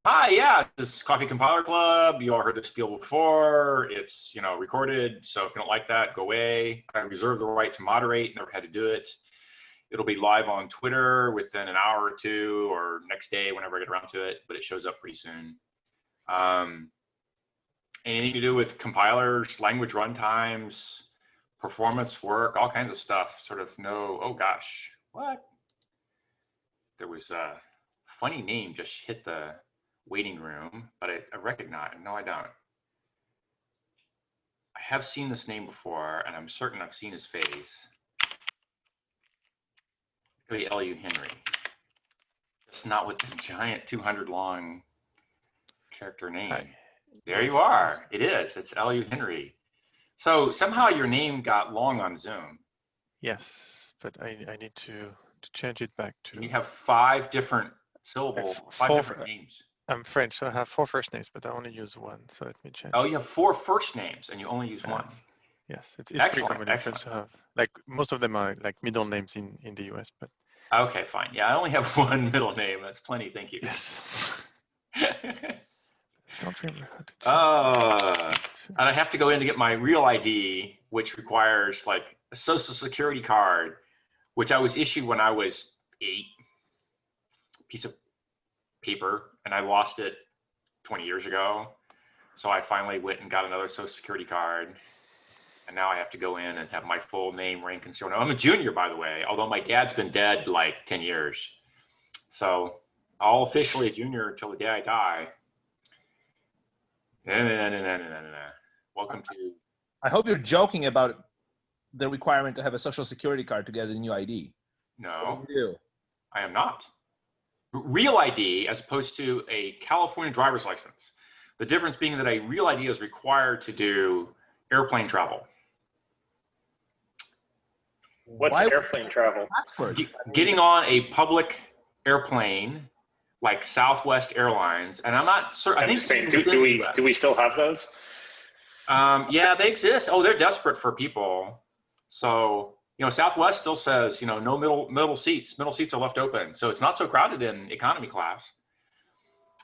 Hi, yeah, this is Coffee Compiler Club. You all heard this spiel before. It's, recorded. So if you don't like that, go away. I reserve the right to moderate. Never had to do it. It'll be live on Twitter within an hour or two, or next day whenever I get around to it, but it shows up pretty soon. Anything to do with compilers, language runtimes, performance work, all kinds of stuff. Sort of oh gosh, what? There was a funny name just hit the waiting room, but I recognize, no, I don't. I have seen this name before, and I'm certain I've seen his face. Could be L.U. Henry. Just not with the giant 200 long character name. Hi. There you are. It is. It's L.U. Henry. So somehow your name got long on Zoom. Yes, but I need to change it back to. And you have 5 different syllables, 5 different names. I'm French, so I have 4 first names, but I only use one. So let me change. Oh, you have 4 first names, and you only use one. Yes, it's pretty common in French to have. Like most of them are like middle names in the US, but. Okay, fine. Yeah, I only have 1 middle name. That's plenty. Thank you. Yes. Don't remember how to change. And I have to go in to get my real ID, which requires like a social security card, which I was issued when I was 8. Piece of paper, and I lost it 20 years ago. So I finally went and got another social security card. And now I have to go in and have my full name, rank, and so on. I'm a junior, by the way, although my dad's been dead like 10 years. So I'll officially a junior until the day I die. Welcome to. I hope you're joking about the requirement to have a social security card to get a new ID. No, you? I am not. Real ID as opposed to a California driver's license. The difference being that a real ID is required to do airplane travel. What's airplane travel? Getting on a public airplane like Southwest Airlines, and I'm not certain. I think saying, do we still have those? Yeah, they exist. Oh, they're desperate for people. So Southwest still says no middle seats. Middle seats are left open, so it's not so crowded in economy class.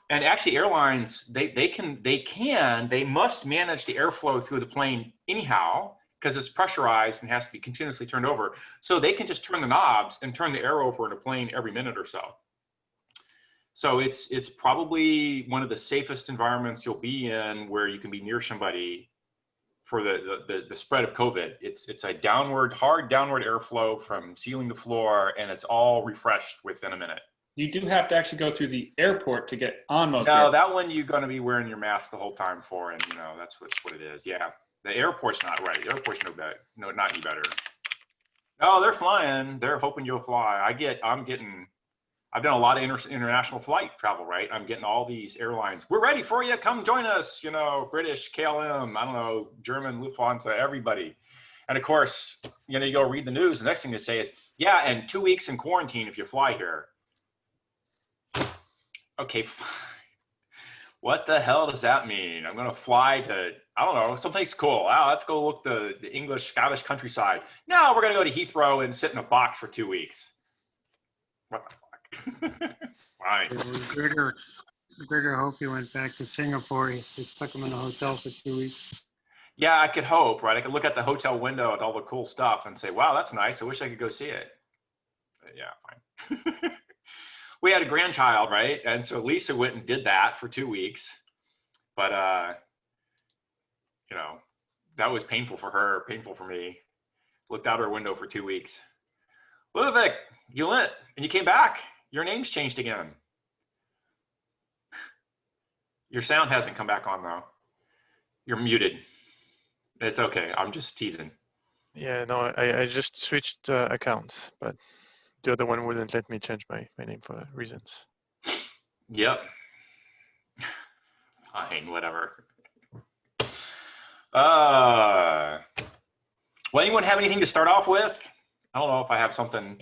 And actually, airlines they must manage the airflow through the plane anyhow, because it's pressurized and has to be continuously turned over. So they can just turn the knobs and turn the air over in a plane every minute or so. So it's probably one of the safest environments you'll be in where you can be near somebody for the spread of COVID. It's a hard downward airflow from ceiling to floor, and it's all refreshed within a minute. You do have to actually go through the airport to get on most. No, that one you're going to be wearing your mask the whole time for, and that's what it is. Yeah, the airport's not right. The airport's not any better. No, they're flying. They're hoping you'll fly. I've done a lot of international flight travel, right? I'm getting all these airlines. We're ready for you. Come join us. British, KLM, I don't know, German, Lufthansa, everybody. And of course, you go read the news. The next thing they say is, yeah, and 2 weeks in quarantine if you fly here. Okay, fine. What the hell does that mean? I'm going to fly to, I don't know, someplace cool. Wow, let's go look the English, Scottish countryside. No, we're going to go to Heathrow and sit in a box for 2 weeks. What the fuck? Fine. Gregor hope he went back to Singapore. He stuck him in a hotel for 2 weeks. Yeah, I could hope, right? I could look at the hotel window at all the cool stuff and say, wow, that's nice. I wish I could go see it. But yeah, fine. We had a grandchild, right? And so Lisa went and did that for 2 weeks. But, that was painful for her, painful for me. Looked out her window for 2 weeks. Ludwig, you went and you came back. Your name's changed again. Your sound hasn't come back on though. You're muted. It's okay. I'm just teasing. Yeah, no, I just switched accounts, but the other one wouldn't let me change my name for reasons. Yep. Fine, whatever. Well, anyone have anything to start off with? I don't know if I have something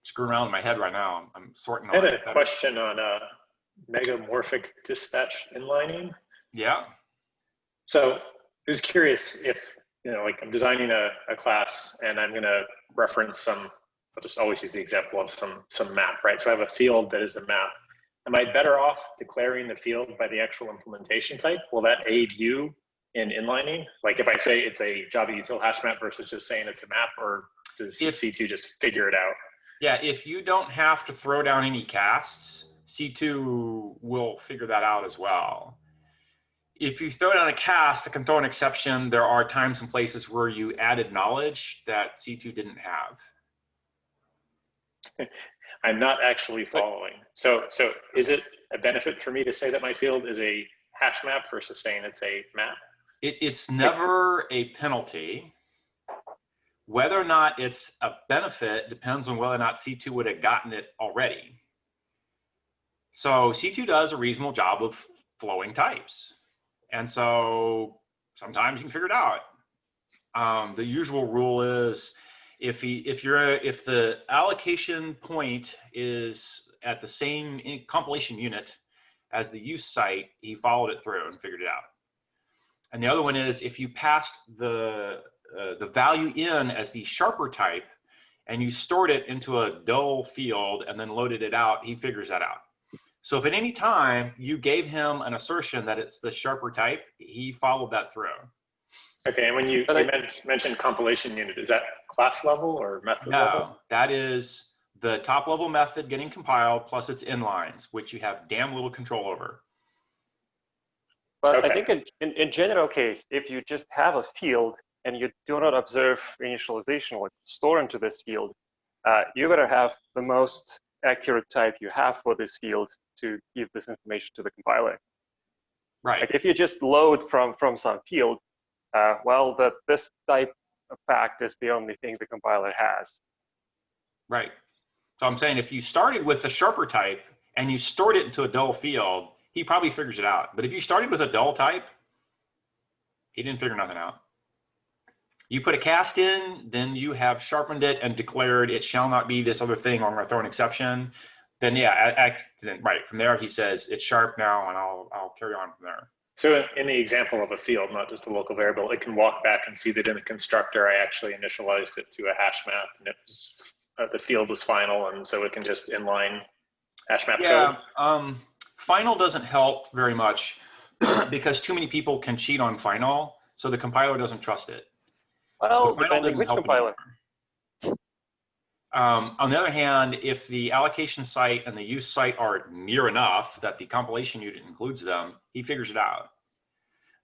screwing around in my head right now. I'm sorting. I had a question on megamorphic dispatch inlining. Yeah. So I was curious if, like I'm designing a class and I'm going to reference I'll just always use the example of some map, right? So I have a field that is a map. am I better off declaring the field by the actual implementation type? Will that aid you in inlining? Like if I say it's a Java util hash map versus just saying it's a map, or does C2 just figure it out? Yeah, if you don't have to throw down any casts, C2 will figure that out as well. If you throw down a cast, it can throw an exception. There are times and places where you added knowledge that C2 didn't have. I'm not actually following. So is it a benefit for me to say that my field is a hash map versus saying it's a map? It's never a penalty. Whether or not it's a benefit depends on whether or not C2 would have gotten it already. So C2 does a reasonable job of flowing types. And so sometimes you can figure it out. The usual rule is if the allocation point is at the same compilation unit as the use site, he followed it through and figured it out. And the other one is if you passed the value in as the sharper type and you stored it into a dull field and then loaded it out, he figures that out. So if at any time you gave him an assertion that it's the sharper type, he followed that through. Okay, and when you mentioned compilation unit, is that class level or method level? No, that is the top level method getting compiled plus its inlines, which you have damn little control over. But Okay. I think in general case, if you just have a field and you do not observe initialization or store into this field, you're going to have the most accurate type you have for this field to give this information to the compiler. Right. Like if you just load from some field, well, this type of fact is the only thing the compiler has. Right. So I'm saying if you started with the sharper type and you stored it into a dull field, he probably figures it out. But if you started with a dull type, he didn't figure nothing out. You put a cast in, then you have sharpened it and declared it shall not be this other thing, or I'm going to throw an exception. Then yeah, right from there he says it's sharp now, and I'll carry on from there. So in the example of a field, not just a local variable, it can walk back and see that in the constructor I actually initialized it to a hash map, and it was the field was final, and so it can just inline hash map code. Final doesn't help very much because too many people can cheat on final, so the compiler doesn't trust it. Well, So depending which compiler. On the other hand, if the allocation site and the use site are near enough that the compilation unit includes them, he figures it out.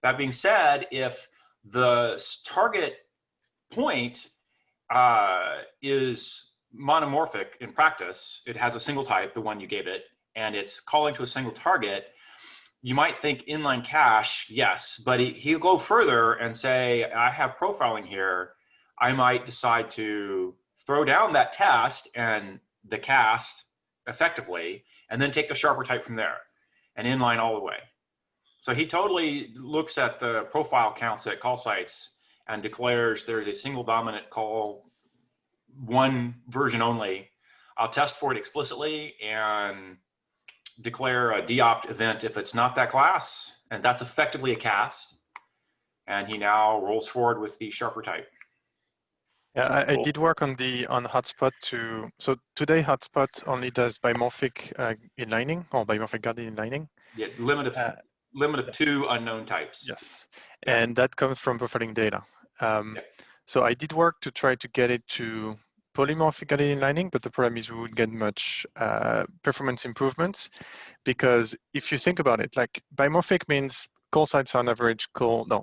That being said, if the target point is monomorphic in practice, it has a single type, the one you gave it, and it's calling to a single target, you might think inline cache, yes, but he'll go further and say, I have profiling here. I might decide to throw down that test and the cast effectively, and then take the sharper type from there and inline all the way. So he totally looks at the profile counts at call sites and declares there's a single dominant call, one version only. I'll test for it explicitly and declare a deopt event if it's not that class, and that's effectively a cast. And he now rolls forward with the sharper type. Yeah, I did work on hotspot too. So today hotspot only does bimorphic inlining or bimorphic guarded inlining. Yeah, limit of Yes. 2 unknown types. Yes, and that comes from profiling data. So I did work to try to get it to polymorphic guarded inlining, but the problem is we would get much performance improvements, because if you think about it, like bimorphic means call sites on average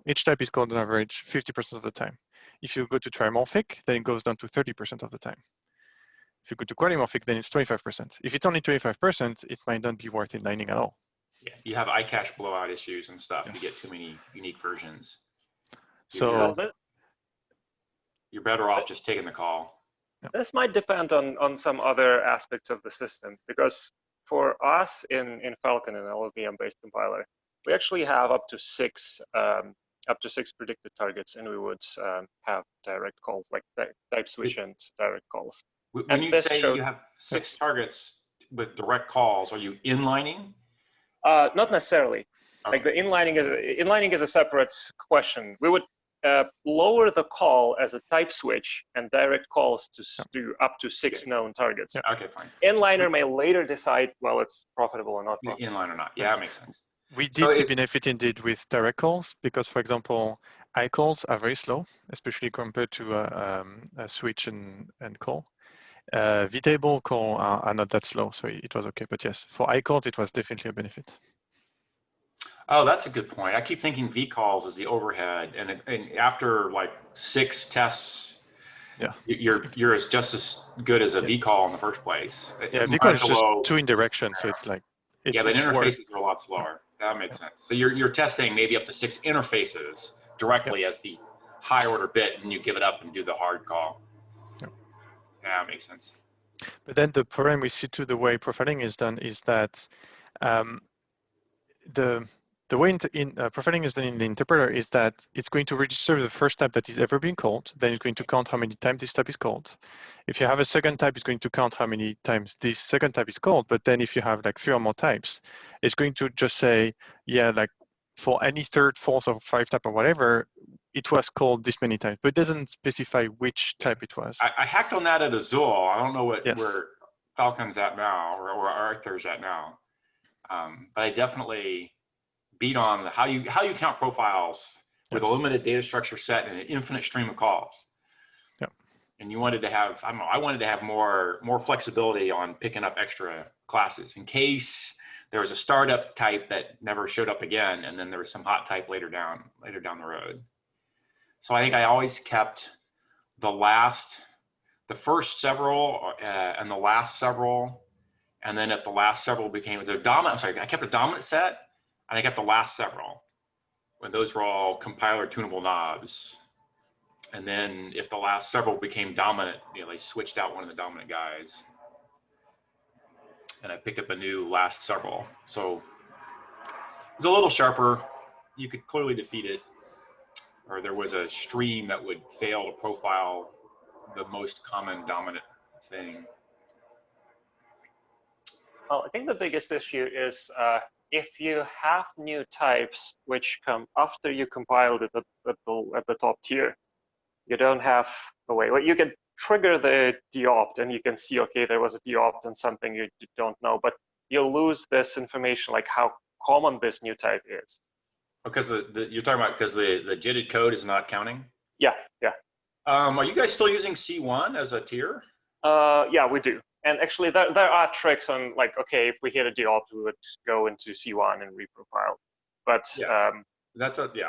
each type is called on average 50% of the time. If you go to trimorphic, then it goes down to 30% of the time. If you go to quadrimorphic, then it's 25%. If it's only 25%, it might not be worth inlining at all. Yeah, you have iCache blowout issues and stuff. Yes. You get too many unique versions. So You're better off just taking the call. This might depend on some other aspects of the system, because for us in Falcon, an LLVM-based compiler, we actually have up to six predicted targets, and we would have direct calls, like type switch and direct calls. When you say you have 6 targets with direct calls, are you inlining? Not necessarily. Okay. Like the inlining is a separate question. We would lower the call as a type switch and direct calls to up to 6 known targets. Yeah. Okay, fine. Inliner may later decide, well, it's profitable or not profitable. Inline or not? Yeah, that makes sense. We did see benefit indeed with direct calls because, for example, iCalls are very slow, especially compared to a switch and call. vtable call are not that slow, so it was okay. But yes, for iCalls, it was definitely a benefit. Oh, that's a good point. I keep thinking vCalls is the overhead, and after like 6 tests, yeah, you're just as good as a vCall in the first place. Yeah, vCall is just 2 in direction, so it's like but interfaces are a lot slower. That makes sense. So you're testing maybe up to 6 interfaces directly as the high order bit, and you give it up and do the hard call. Yeah, that makes sense. But then the problem we see too, the way profiling is done, is that the way profiling is done in the interpreter is that it's going to register the first type that is ever being called. Then it's going to count how many times this type is called. If you have a second type, it's going to count how many times this second type is called. But then if you have like 3 or more types, it's going to just say, yeah, like for any third, fourth, or 5 type or whatever, it was called this many times, but it doesn't specify which type it was. I hacked on that at Azul. I don't know where Falcon's at now or Arthur's at now, but I definitely beat on how you count profiles with a limited data structure set and an infinite stream of calls. Yep. And you wanted to have, I don't know, I wanted to have more flexibility on picking up extra classes in case there was a startup type that never showed up again, and then there was some hot type later down the road. So I think I always kept the first several and the last several, and then if the last several became the dominant, I kept a dominant set, and I kept the last several when those were all compiler tunable knobs. And then if the last several became dominant, they switched out one of the dominant guys, and I picked up a new last several. So it's a little sharper. You could clearly defeat it, or there was a stream that would fail to profile the most common dominant thing. Well, I think the biggest issue is if you have new types which come after you compiled it at the top tier, you don't have a way. Well, you can trigger the deopt and you can see, okay, there was a deopt and something you don't know, but you'll lose this information like how common this new type is. Because you're talking about because the JITted code is not counting? Yeah. Are you guys still using C1 as a tier? Yeah, we do. And actually, there are tricks on like, okay, if we hit a deopt, we would go into C1 and reprofile. But I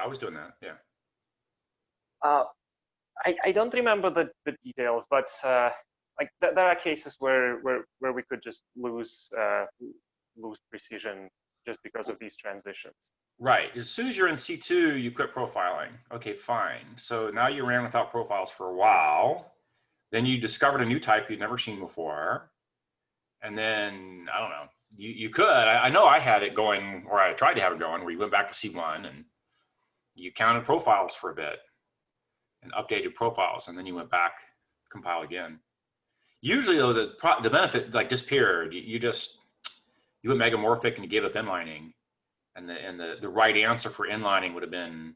was doing that. Yeah. I don't remember the details, but like there are cases where we could just lose precision just because of these transitions. Right. As soon as you're in C2, you quit profiling. Okay, fine. So now you ran without profiles for a while. Then you discovered a new type you'd never seen before. And then, I don't know, you could. I know I had it going, or I tried to have it going, where you went back to C1 and you counted profiles for a bit and updated profiles, and then you went back, compile again. Usually, though, the benefit like disappeared. You went megamorphic and you gave up inlining. And the right answer for inlining would have been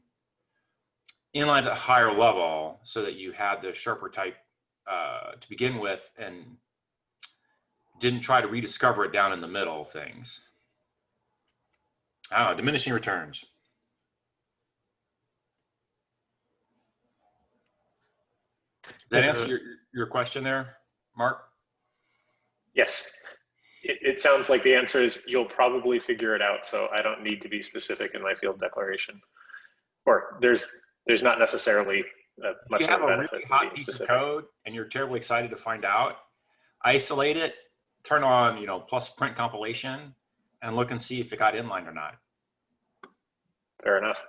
inline at a higher level so that you had the sharper type to begin with and didn't try to rediscover it down in the middle of things. I don't know, diminishing returns. Does that answer your question there, Mark? Yes. It sounds like the answer is you'll probably figure it out, so I don't need to be specific in my field declaration. Or there's not necessarily much of a benefit. If you have a really hot piece of code and you're terribly excited to find out, isolate it, turn on plus print compilation, and look and see if it got inlined or not. Fair enough.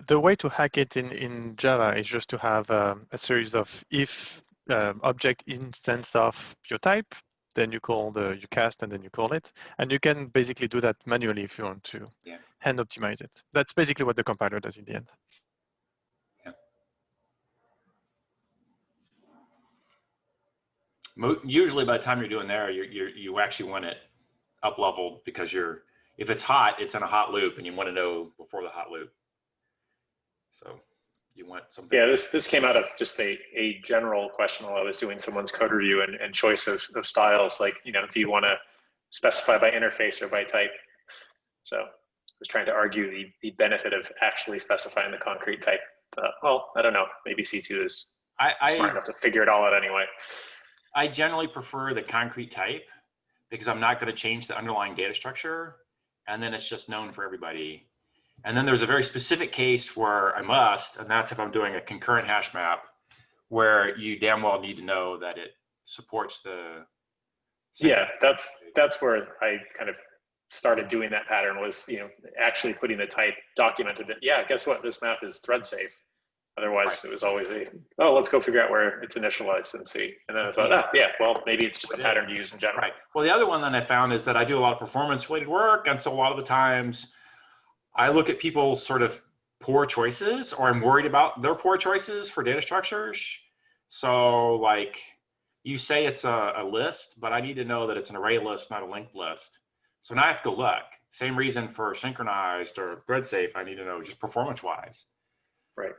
The way to hack it in Java is just to have a series of if object instance of your type, then you cast and then you call it. And you can basically do that manually if you want to hand optimize it. That's basically what the compiler does in the end. Yeah. Usually by the time you're doing there, you actually want it up leveled because if it's hot, it's in a hot loop and you want to know before the hot loop. So you want something. Yeah, this came out of just a general question while I was doing someone's code review and choice of styles. Like, you know, do you want to specify by interface or by type? So I was trying to argue the benefit of actually specifying the concrete type. Well, I don't know. Maybe C2 is smart enough to figure it all out anyway. I generally prefer the concrete type because I'm not going to change the underlying data structure, and then it's just known for everybody. And then there's a very specific case where I must, and that's if I'm doing a concurrent hash map, where you damn well need to know that it supports the. Yeah, that's where I kind of started doing that pattern, was, you know, actually putting the type documented that, yeah, guess what, this map is thread safe. Otherwise, It was always let's go figure out where it's initialized and see. And then I thought, yeah, well, maybe it's just a pattern to use in general. Right. Well, the other one that I found is that I do a lot of performance-related work, and so a lot of the times I look at people's sort of poor choices, or I'm worried about their poor choices for data structures. So, like, you say it's a list, but I need to know that it's an array list, not a linked list. So now I have to go look. Same reason for synchronized or thread safe. I need to know just performance-wise. Right.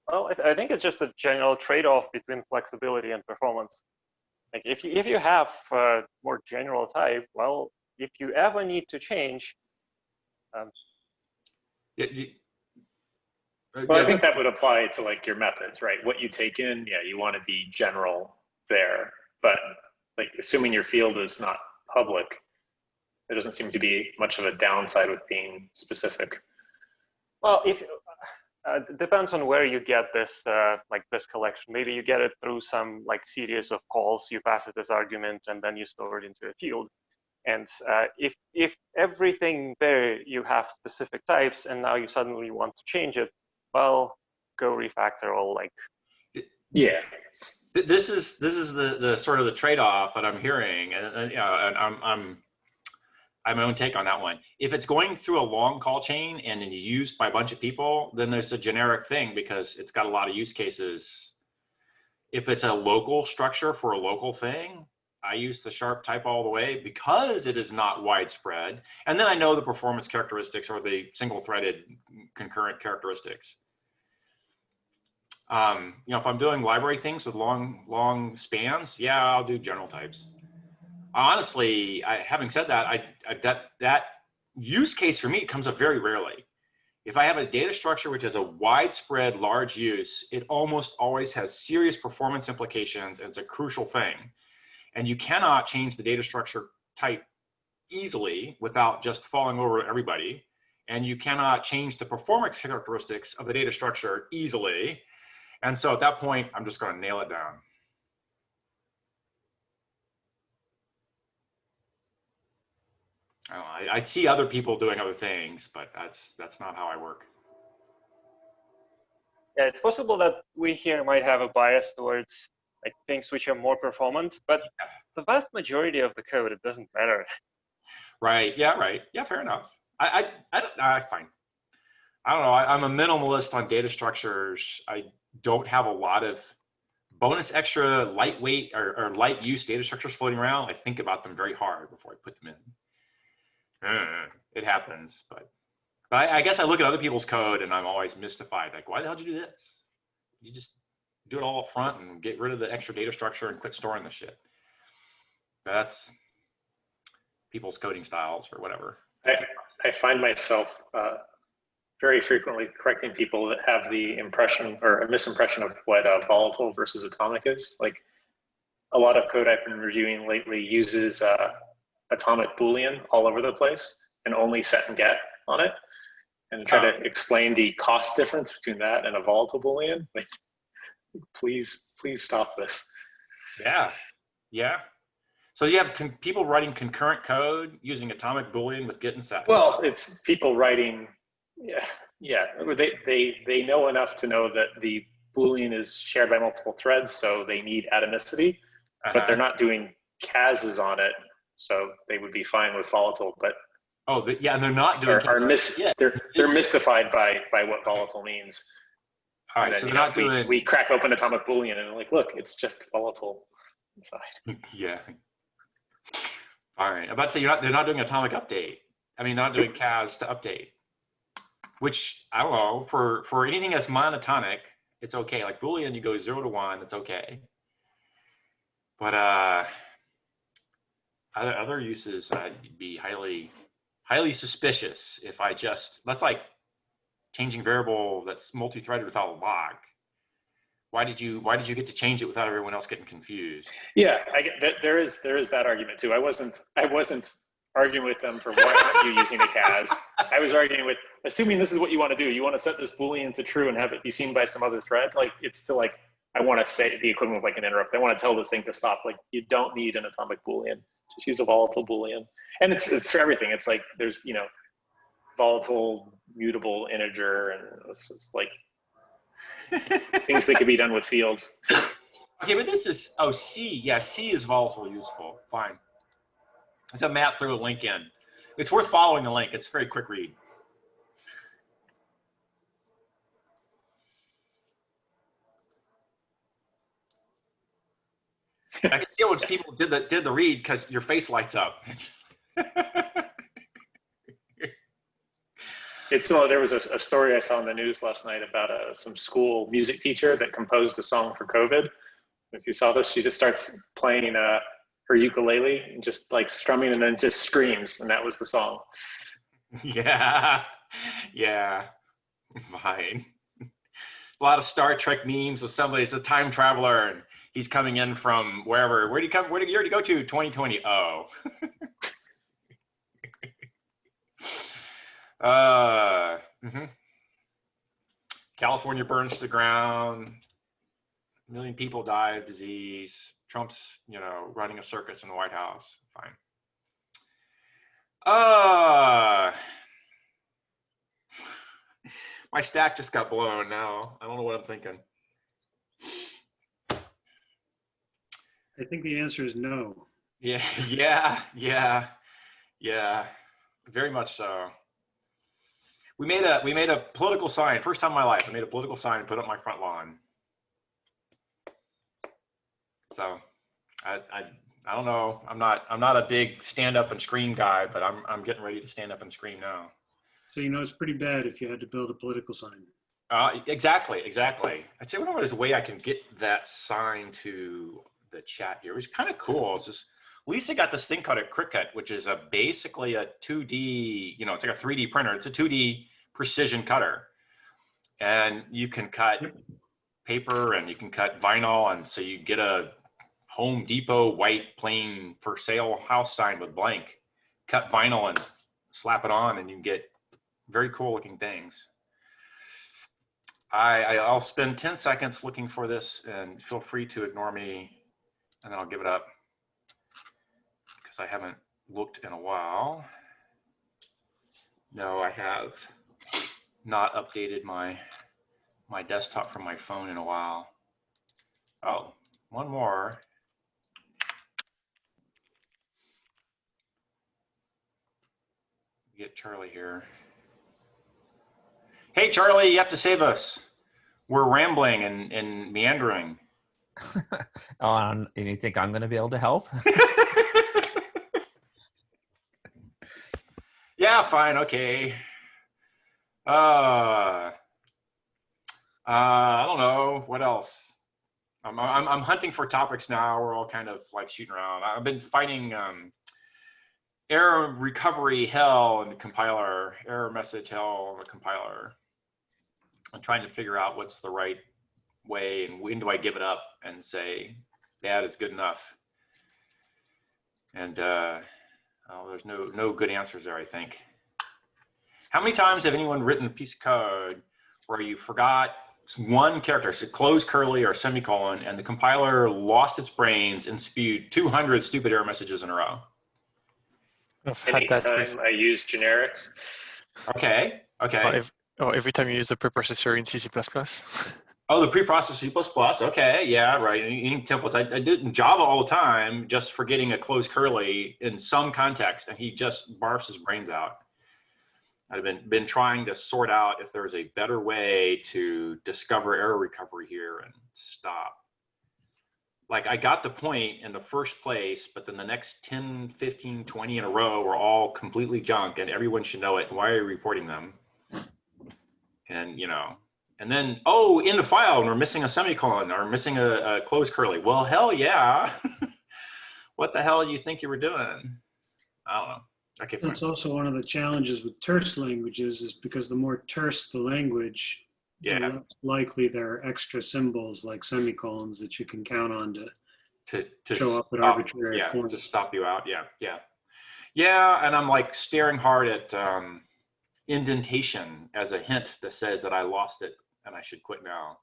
Well, I think it's just a general trade-off between flexibility and performance. Like if you have a more general type, well, if you ever need to change. Well, I think that would apply to like your methods, right? What you take in, yeah, you want to be general there, but like assuming your field is not public, there doesn't seem to be much of a downside with being specific. Well, if it depends on where you get this like this collection. Maybe you get it through some like series of calls. You pass it as argument, and then you store it into a field. And if everything there you have specific types, and now you suddenly want to change it, well, go refactor all like. Yeah. This is the sort of the trade-off that I'm hearing, and you know, and I have my own take on that one. If it's going through a long call chain and is used by a bunch of people, then there's a generic thing because it's got a lot of use cases. If it's a local structure for a local thing, I use the sharp type all the way because it is not widespread. And then I know the performance characteristics or the single-threaded concurrent characteristics. You know, if I'm doing library things with long spans, yeah, I'll do general types. Honestly, having said that, that use case for me comes up very rarely. If I have a data structure which has a widespread large use, it almost always has serious performance implications, and it's a crucial thing. And you cannot change the data structure type easily without just falling over everybody. And you cannot change the performance characteristics of the data structure easily. And so at that point, I'm just going to nail it down. I see other people doing other things, but that's not how I work. Yeah, it's possible that we here might have a bias towards like things which are more performant, but the vast majority of the code, it doesn't matter. Right. Yeah. Right. Yeah. Fair enough. I don't. Fine. I don't know. I'm a minimalist on data structures. I don't have a lot of bonus extra lightweight or light use data structures floating around. I think about them very hard before I put them in. It happens, but I guess I look at other people's code and I'm always mystified. Like, why the hell did you do this? You just do it all up front and get rid of the extra data structure and quit storing the shit. That's people's coding styles or whatever. I find myself very frequently correcting people that have the impression or a misimpression of what volatile versus atomic is. Like a lot of code I've been reviewing lately uses AtomicBoolean all over the place and only set and get on it, and try to explain the cost difference between that and a volatile Boolean. Like, please stop this. Yeah, yeah. So you have people writing concurrent code using AtomicBoolean with get and set. Well, it's people writing, yeah. They know enough to know that the Boolean is shared by multiple threads, so they need atomicity, but they're not doing cases on it, so they would be fine with volatile. But yeah, and they're not doing. They're mystified by what volatile means. All right, so they're not doing. We crack open AtomicBoolean and like, look, it's just volatile inside. Yeah. All right, I'm about to say they're not doing atomic update. I mean, they're not doing cas to update. which I don't know, for anything that's monotonic, it's okay. Like Boolean, you go 0 to 1, it's okay. But other uses, I'd be highly suspicious if I just, that's like changing variable that's multi-threaded without a lock. Why did you get to change it without everyone else getting confused? Yeah, I get that. There is that argument too. I wasn't arguing with them for why aren't you using a CAS. I was arguing with, assuming this is what you want to do. You want to set this Boolean to true and have it be seen by some other thread. Like it's still like, I want to say the equivalent of like an interrupt. I want to tell this thing to stop. Like you don't need an atomic Boolean. Just use a volatile Boolean. And it's for everything. It's like there's, you know, volatile, mutable, integer, and it's like things that could be done with fields. Okay, but this is, oh, C. Yeah, C is volatile useful. Fine. So Matt threw a link in. It's worth following the link. It's a very quick read. I can see when people did the read because your face lights up. There was a story I saw in the news last night about some school music teacher that composed a song for COVID. If you saw this, she just starts playing her ukulele and just like strumming and then just screams, and that was the song. Yeah, fine. A lot of Star Trek memes with somebody's a time traveler and he's coming in from wherever. Where did you already go to? 2020. Oh. California burns to the ground. 1 million people die of disease. Trump's, you know, running a circus in the White House. Fine. My stack just got blown now. I don't know what I'm thinking. I think the answer is no. Yeah. Very much so. We made a political sign. First time in my life, I made a political sign and put it up my front lawn. So I don't know. I'm not a big stand up and scream guy, but I'm getting ready to stand up and scream now. So you know it's pretty bad if you had to build a political sign. Exactly. I'd say, I wonder what is a way I can get that sign to the chat here. It was kind of cool. It's just, Lisa got this thing called a Cricut, which is basically a 2D, you know, it's like a 3D printer. It's a 2D precision cutter. And you can cut paper and you can cut vinyl. And so you get a Home Depot white plain for sale house sign with blank, cut vinyl and slap it on, and you can get very cool looking things. I'll spend 10 seconds looking for this, and feel free to ignore me, and then I'll give it up because I haven't looked in a while. No, I have not updated my desktop from my phone in a while. Oh, one more. Get Charlie here. Hey, Charlie, you have to save us. We're rambling and meandering. And you think I'm going to be able to help? Yeah, fine, okay. I don't know what else. I'm hunting for topics now. We're all kind of like shooting around. I've been fighting error recovery hell in the compiler, error message hell in the compiler. I'm trying to figure out what's the right way and when do I give it up and say that is good enough. And there's no good answers there, I think. How many times have anyone written a piece of code where you forgot one character, so close curly or semicolon, and the compiler lost its brains and spewed 200 stupid error messages in a row? Anytime I use generics. Okay. Every time you use a preprocessor in C++. Oh, the preprocessor C++. Okay, yeah, right. Any templates. I did in Java all the time, just forgetting a closed curly in some context, and he just barfs his brains out. I've been trying to sort out if there's a better way to discover error recovery here and stop. Like I got the point in the first place, but then the next 10, 15, 20 in a row were all completely junk and everyone should know it. Why are you reporting them? And, you know, and then, oh, in the file, we're missing a semicolon or missing a closed curly. Well, hell yeah. What the hell do you think you were doing? I don't know. Okay, fine. That's also one of the challenges with terse languages, is because the more terse the language, the Yeah. less likely there are extra symbols like semicolons that you can count on to show up at arbitrary yeah, points. to stop you out. Yeah, yeah. Yeah, and I'm like staring hard at indentation as a hint that says that I lost it and I should quit now.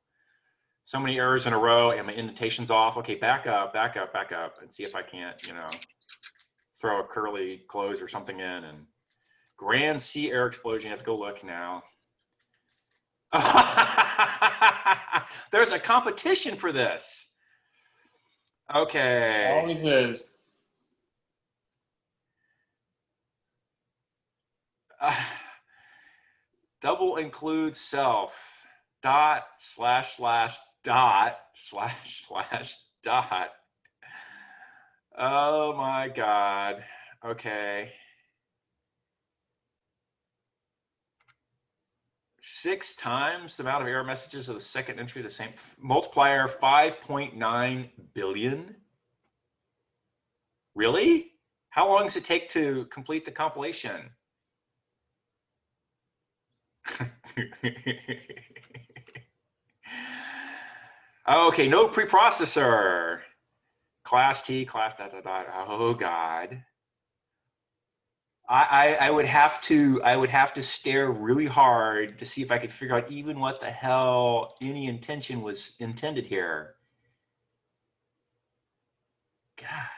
So many errors in a row and my indentation's off. Okay, back up, and see if I can't, you know, throw a curly close or something in. And grand C error explosion. You have to go look now. There's a competition for this. Okay. Always is. Double include self dot slash slash dot slash slash dot. Oh my God. Okay. 6 times the amount of error messages of the second entry, the same multiplier, 5.9 billion. Really? How long does it take to complete the compilation? Okay, no preprocessor. Class T, class dot dot dot. Oh God. I would have to stare really hard to see if I could figure out even what the hell any intention was intended here. God.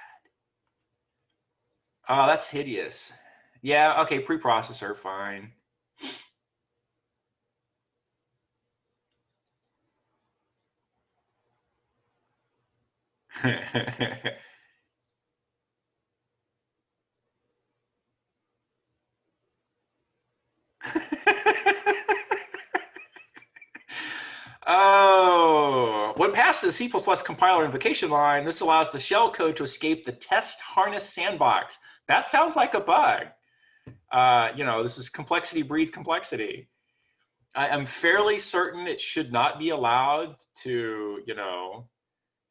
Oh, that's hideous. Yeah, okay, preprocessor, fine. Oh, when past the C++ compiler invocation line, this allows the shell code to escape the test harness sandbox. That sounds like a bug. You know, this is complexity breeds complexity. I am fairly certain it should not be allowed to, you know,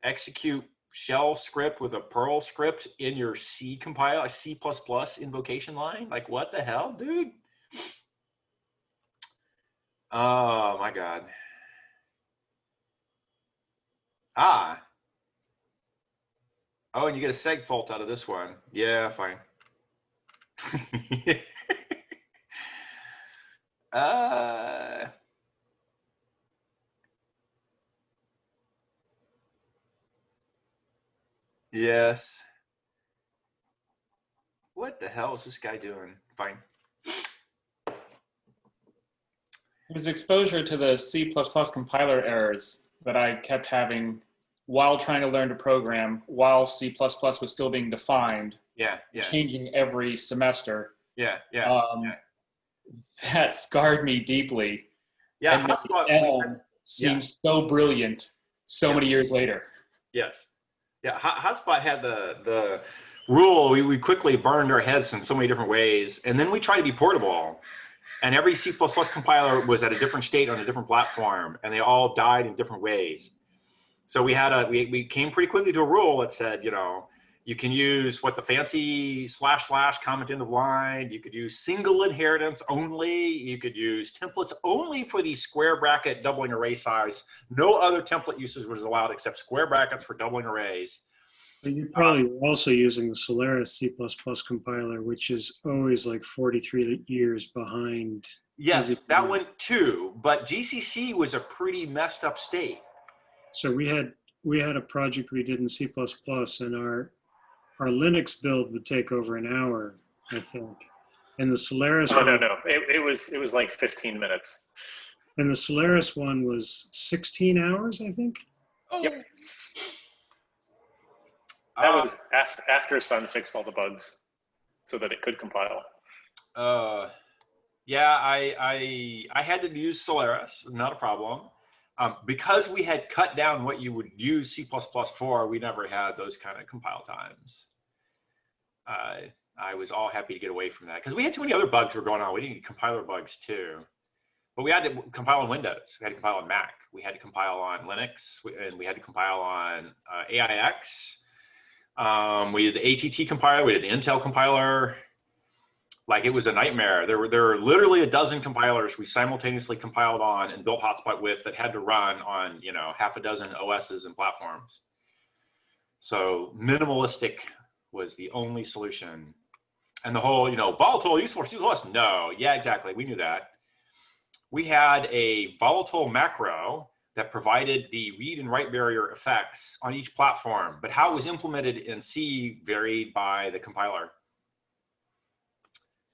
execute shell script with a Perl script in your C compile, a C++ invocation line. Like, what the hell, dude? Oh my God. Ah. Oh, and you get a seg fault out of this one. Yeah, fine. Yes. What the hell is this guy doing? Fine. It was exposure to the C++ compiler errors that I kept having while trying to learn to program, while C++ was still being defined, Yeah, yeah, changing every semester. yeah, yeah. Yeah. That scarred me deeply. Yeah, and hotspot Elm seems so brilliant so many years later. Yes. Yeah, hotspot had the rule. We quickly burned our heads in so many different ways, and then we tried to be portable. And every C++ compiler was at a different state on a different platform, and they all died in different ways. So we came pretty quickly to a rule that said, you know, you can use what the fancy / / comment end of line. You could use single inheritance only. You could use templates only for the square bracket doubling array size. No other template usage was allowed except square brackets for doubling arrays. But you probably were also using the Solaris C++ compiler, which is always like 43 years behind. Yes, that one too, but GCC was a pretty messed up state. So we had a project we did in C++, and our Linux build would take over an hour, I think. And the Solaris no. It was like 15 minutes. And the Solaris one was 16 hours, I think. Yep. That was after Sun fixed all the bugs so that it could compile. Yeah, I had to use Solaris, not a problem. Because we had cut down what you would use C++ for, we never had those kind of compile times. I was all happy to get away from that because we had too many other bugs were going on. We didn't need compiler bugs too. But we had to compile on Windows. We had to compile on Mac. We had to compile on Linux, and we had to compile on AIX. We did the ATT compiler. We did the Intel compiler. Like, it was a nightmare. There were literally a dozen compilers we simultaneously compiled on and built hotspot with that had to run on, you know, half a dozen OSs and platforms. So minimalistic was the only solution. And the whole, you know, volatile, useful, useless. No, yeah, exactly. We knew that. We had a volatile macro that provided the read and write barrier effects on each platform, but how it was implemented in C varied by the compiler.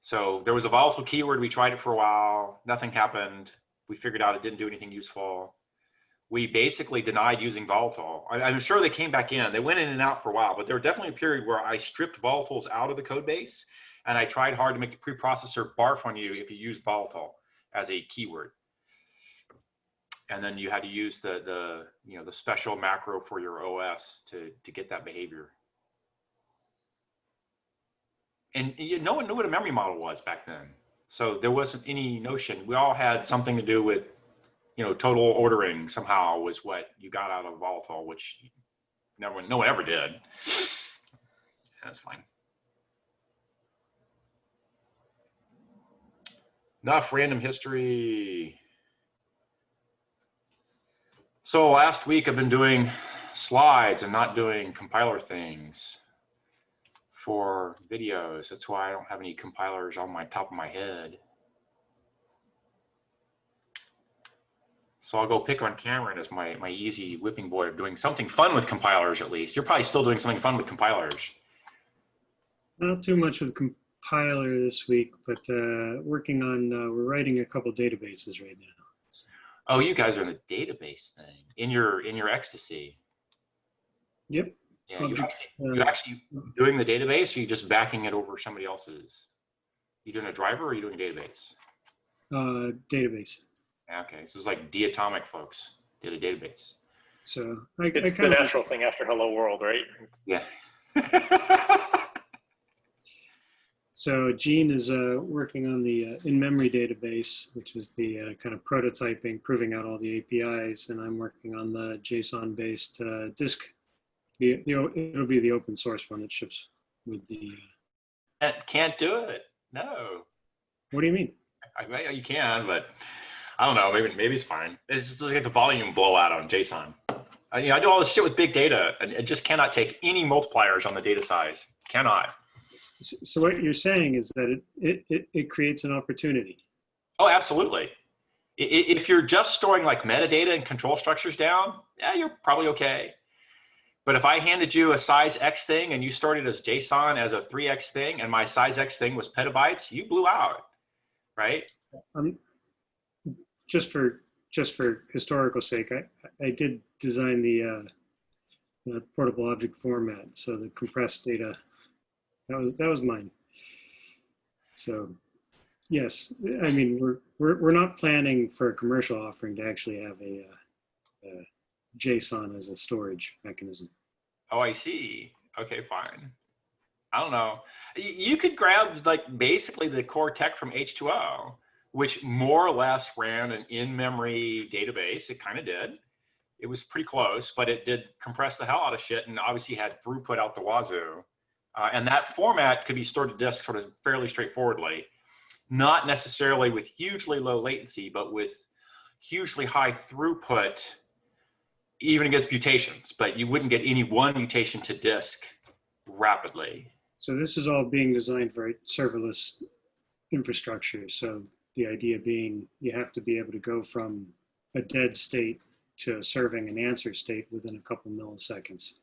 So there was a volatile keyword. We tried it for a while. Nothing happened. We figured out it didn't do anything useful. We basically denied using volatile. I'm sure they came back in. They went in and out for a while, but there was definitely a period where I stripped volatiles out of the code base, and I tried hard to make the preprocessor barf on you if you used volatile as a keyword. And then you had to use the you know, the special macro for your OS to get that behavior. And no one knew what a memory model was back then. So there wasn't any notion. We all had something to do with, you know, total ordering somehow was what you got out of volatile, which no one ever did. That's fine. Enough random history. So last week I've been doing slides and not doing compiler things for videos. That's why I don't have any compilers on my top of my head. So I'll go pick on Cameron as my easy whipping boy of doing something fun with compilers, at least. You're probably still doing something fun with compilers. Not too much with compiler this week, but working on, we're writing a couple databases right now. Oh, you guys are in the database thing in your ecstasy. Yep. Yeah, you actually doing the database, or you just backing it over somebody else's? You doing a driver, or are you doing a database? Database. Okay, so it's like Atomic folks did a database. So it's the natural thing after Hello World, right? Yeah. So Gene is working on the in-memory database, which is the kind of prototyping, proving out all the APIs, and I'm working on the JSON-based disk. It'll be the open source one that ships with the. Can't do it. No. What do you mean? You can, but I don't know. Maybe it's fine. It's just like the volume blowout on JSON. You know, I do all this shit with big data, and it just cannot take any multipliers on the data size. Cannot. So what you're saying is that it creates an opportunity. Oh, absolutely. If you're just storing like metadata and control structures down, yeah, you're probably okay. But if I handed you a size X thing and you stored it as JSON as a 3X thing, and my size X thing was petabytes, you blew out, right? Just for historical sake, I did design the portable object format, so the compressed data. That was mine. So, yes, I mean we're not planning for a commercial offering to actually have a JSON as a storage mechanism. Oh, I see. Okay, fine. I don't know. You could grab like basically the core tech from H2O, which more or less ran an in-memory database. It kind of did. It was pretty close, but it did compress the hell out of shit and obviously had throughput out the wazoo. And that format could be stored to disk sort of fairly straightforwardly, not necessarily with hugely low latency, but with hugely high throughput, even against mutations. But you wouldn't get any one mutation to disk rapidly. So this is all being designed for serverless infrastructure. So the idea being you have to be able to go from a dead state to serving an answer state within a couple milliseconds.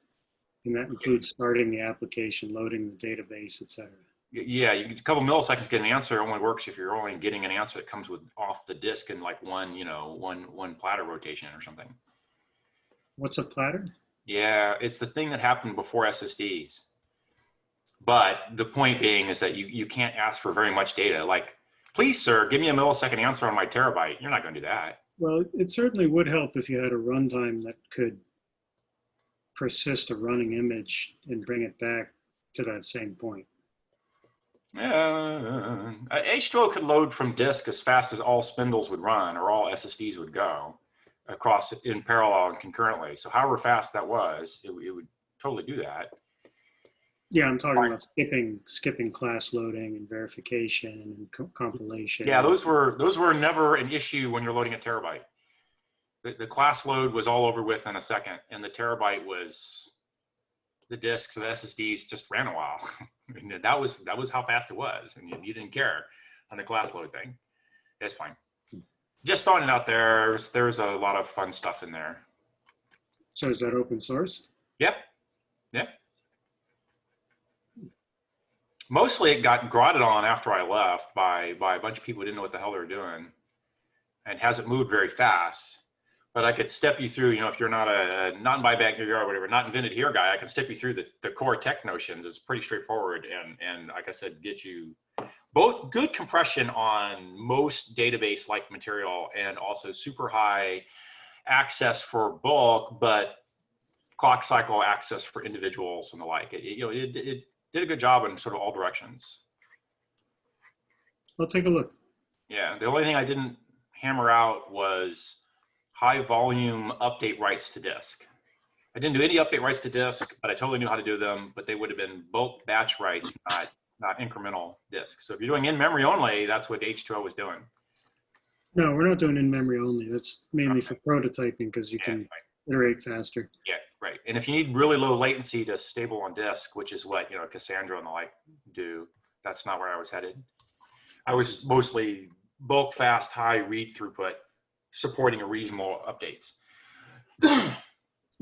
And that includes starting the application, loading the database, et cetera. Yeah, a couple milliseconds to get an answer only works if you're only getting an answer that comes with off the disk in like one platter rotation or something. What's a platter? Yeah, it's the thing that happened before SSDs. But the point being is that you can't ask for very much data. Like, please, sir, give me a millisecond answer on my terabyte. You're not going to do that. Well, it certainly would help if you had a runtime that could persist a running image and bring it back to that same point. H2O could load from disk as fast as all spindles would run or all SSDs would go across in parallel and concurrently. So however fast that was, it would totally do that. Yeah, I'm talking about skipping class loading and verification and compilation. Yeah, those were never an issue when you're loading a terabyte. The class load was all over within a second, and the terabyte was the disks or the SSDs just ran a while. And that was how fast it was, and you didn't care on the class load thing. That's fine. Just throwing it out there. There's a lot of fun stuff in there. So is that open source? Yep. Yep. Mostly it got grotted on after I left by a bunch of people who didn't know what the hell they were doing, and hasn't moved very fast. But I could step you through, if you're not a non-buyback or whatever, not invented here guy, I can step you through the core tech notions. It's pretty straightforward, and like I said, get you both good compression on most database-like material and also super high access for bulk, but clock cycle access for individuals and the like. It did a good job in sort of all directions. I'll take a look. Yeah, the only thing I didn't hammer out was high volume update writes to disk. I didn't do any update writes to disk, but I totally knew how to do them, but they would have been bulk batch writes, not incremental disk. So if you're doing in memory only, that's what H2O was doing. No, we're not doing in memory only. That's mainly for prototyping because you can iterate faster. Yeah, right. And if you need really low latency to stable on disk, which is what Cassandra and the like do, that's not where I was headed. I was mostly bulk fast, high read throughput, supporting reasonable updates.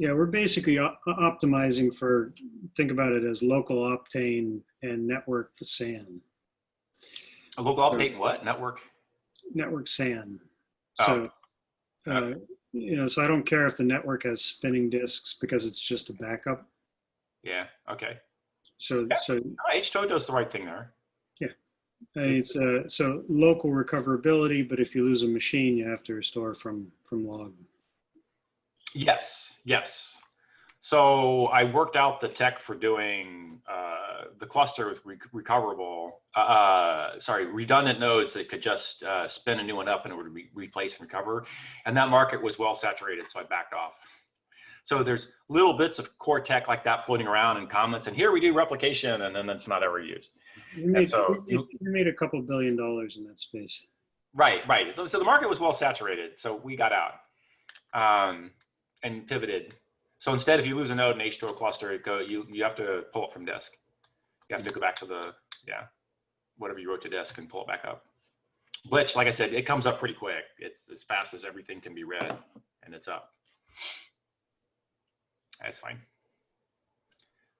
Yeah, we're basically optimizing for, think about it as local Optane and network SAN. A local update and what? Network? Network SAN. Oh. So, so I don't care if the network has spinning disks because it's just a backup. Yeah, okay. So H2O does the right thing there. Yeah. It's so local recoverability, but if you lose a machine, you have to restore from log. Yes. So I worked out the tech for doing the cluster with redundant nodes that could just spin a new one up and it would replace and recover. And that market was well saturated, so I backed off. So there's little bits of core tech like that floating around in comments, and here we do replication, and then that's not ever used. You made a couple $2 billion in that space. Right. So the market was well saturated, so we got out and pivoted. So instead, if you lose a node in H2O cluster, you have to pull it from disk. You have to go back to whatever you wrote to disk and pull it back up. Which, like I said, it comes up pretty quick. It's as fast as everything can be read, and it's up. That's fine.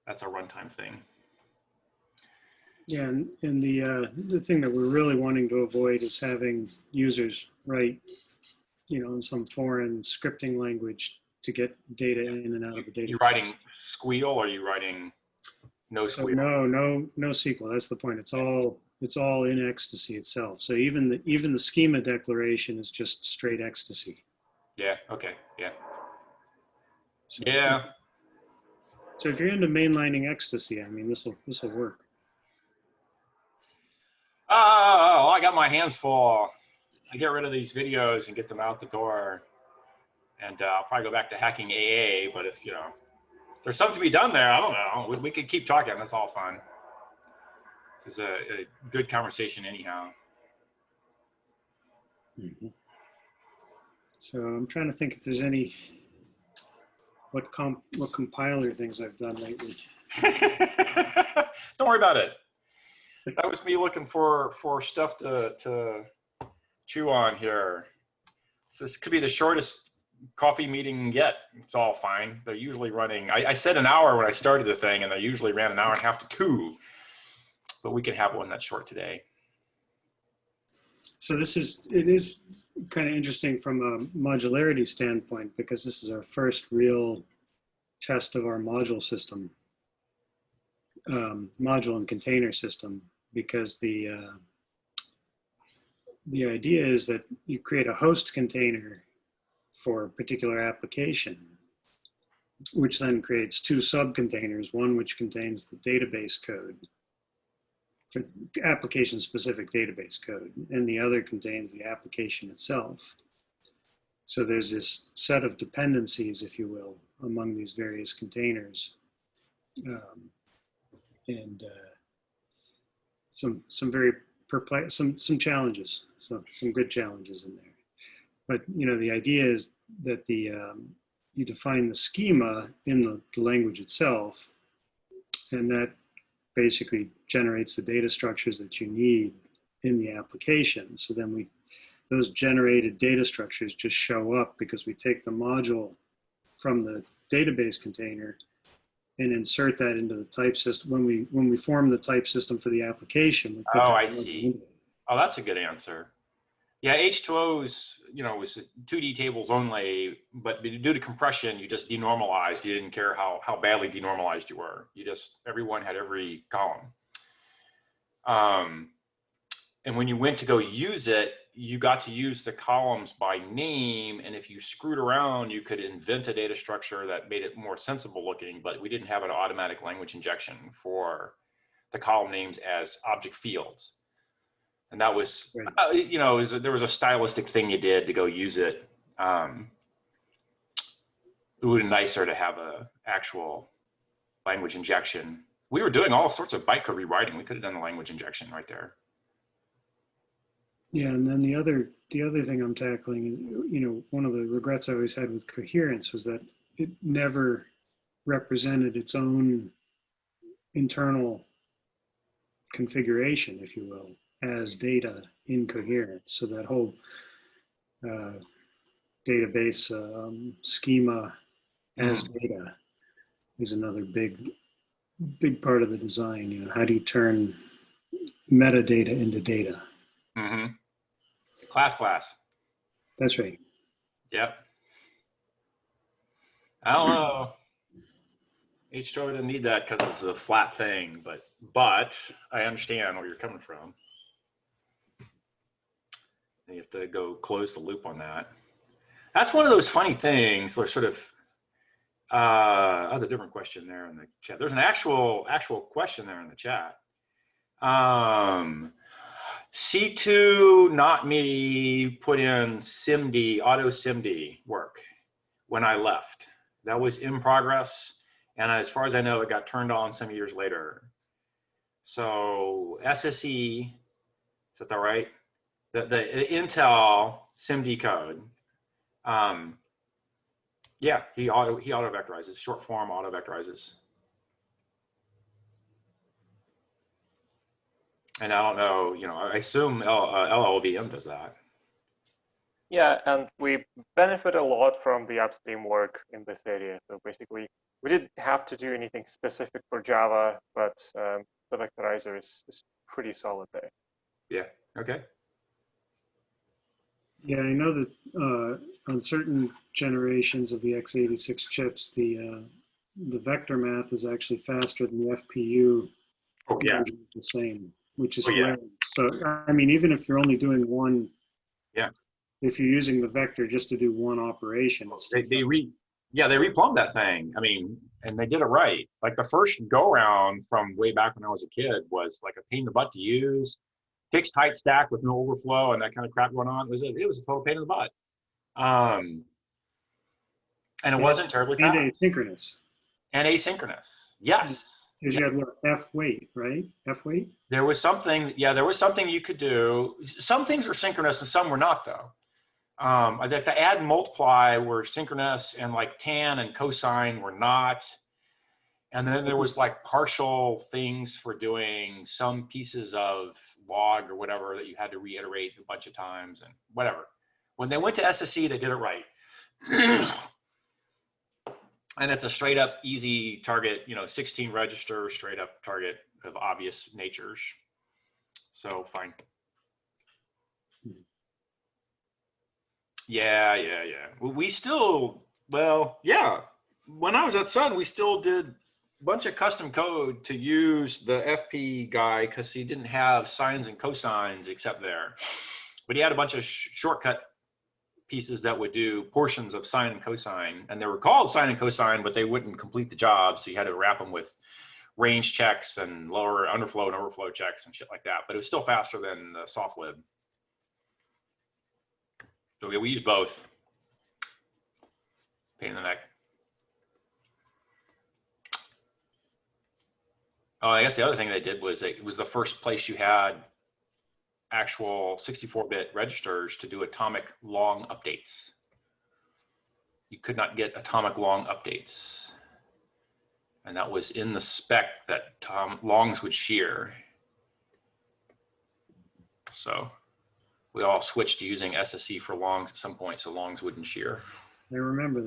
That's a runtime thing. Yeah, and the thing that we're really wanting to avoid is having users write, in some foreign scripting language to get data in and out of the database. You writing squeal or are you writing no squeal? So no SQL. That's the point. It's all in ecstasy itself. So even the schema declaration is just straight ecstasy. Yeah. Okay. Yeah. So, yeah. So if you're into mainlining ecstasy, I mean, this will work. Oh, I got my hands full. I get rid of these videos and get them out the door. And I'll probably go back to hacking AA, but if there's something to be done there, I don't know. We could keep talking. That's all fun. This is a good conversation anyhow. Mm-hmm. So I'm trying to think if there's any, what compiler things I've done lately. Don't worry about it. That was me looking for stuff to chew on here. So this could be the shortest coffee meeting yet. It's all fine. They're usually running, I said an hour when I started the thing, and they usually ran an hour and a half to 2. But we can have one that's short today. So it is kind of interesting from a modularity standpoint, because this is our first real test of our module system, module and container system, because the idea is that you create a host container for a particular application, which then creates 2 subcontainers, one which contains the database code for application-specific database code, and the other contains the application itself. So there's this set of dependencies, if you will, among these various containers, and some very perplex, some challenges, some good challenges in there. But the idea is that you define the schema in the language itself, and that basically generates the data structures that you need in the application. So then those generated data structures just show up because we take the module from the database container and insert that into the type system. When we form the type system for the application, we put Oh, that I module see. into it. Oh, that's a good answer. Yeah, H2O's, was 2D tables only, but due to compression, you just denormalized. You didn't care how badly denormalized you were. Everyone had every column. And when you went to go use it, you got to use the columns by name. And if you screwed around, you could invent a data structure that made it more sensible looking, but we didn't have an automatic language injection for the column names as object fields. And that was, Right. there was a stylistic thing you did to go use it. It would be nicer to have a actual language injection. We were doing all sorts of bytecode rewriting. We could have done the language injection right there. Yeah, and then the other thing I'm tackling is, one of the regrets I always had with coherence was that it never represented its own internal configuration, if you will, as data in coherence. So that whole database schema as data is another big part of the design. How do you turn metadata into data? Mm-hmm. Class. That's right. Yep. I don't know. H2O didn't need that because it's a flat thing, but I understand where you're coming from. And you have to go close the loop on that. That's one of those funny things. They're sort of, that's a different question there in the chat. There's an actual question there in the chat. C2, not me, put in SIMD, auto SIMD work when I left. That was in progress. And as far as I know, it got turned on some years later. So SSE, is that right? The Intel SIMD code. Yeah, he auto vectorizes, short form auto vectorizes. And I don't know, I assume LLVM does that. Yeah, and we benefit a lot from the upstream work in this area. So basically, we didn't have to do anything specific for Java, but the vectorizer is pretty solid there. Yeah, okay. Yeah, I know that on certain generations of the x86 chips, the vector math is actually faster than the FPU. Oh, yeah. The same, which is Oh, yeah. hilarious. So, I mean, even if you're only doing one, yeah, if you're using the vector just to do one operation, it's still they replumbed that thing. I mean, and they did it right. Like the first go round from way back when I was a kid was like a pain in the butt to use. Fixed height stack with no overflow and that kind of crap going on. It was a total pain in the butt. And it wasn't terribly fast. And asynchronous. And asynchronous. Yes. Because you had what, F weight, right? F weight? There was something you could do. Some things were synchronous and some were not, though. The add and multiply were synchronous and like tan and cosine were not. And then there was like partial things for doing some pieces of log or whatever that you had to reiterate a bunch of times and whatever. When they went to SSE, they did it right. And it's a straight up easy target, 16 register, straight up target of obvious natures. So fine. Yeah. We still, when I was at Sun, we still did bunch of custom code to use the FP guy because he didn't have sines and cosines except there. But he had a bunch of shortcut pieces that would do portions of sine and cosine. And they were called sine and cosine, but they wouldn't complete the job. So you had to wrap them with range checks and lower underflow and overflow checks and shit like that. But it was still faster than the soft lib. So we use both. Pain in the neck. Oh, I guess the other thing they did was it was the first place you had actual 64-bit registers to do atomic long updates. You could not get atomic long updates. And that was in the spec that longs would shear. So we all switched to using SSE for longs at some point, so longs wouldn't shear. I remember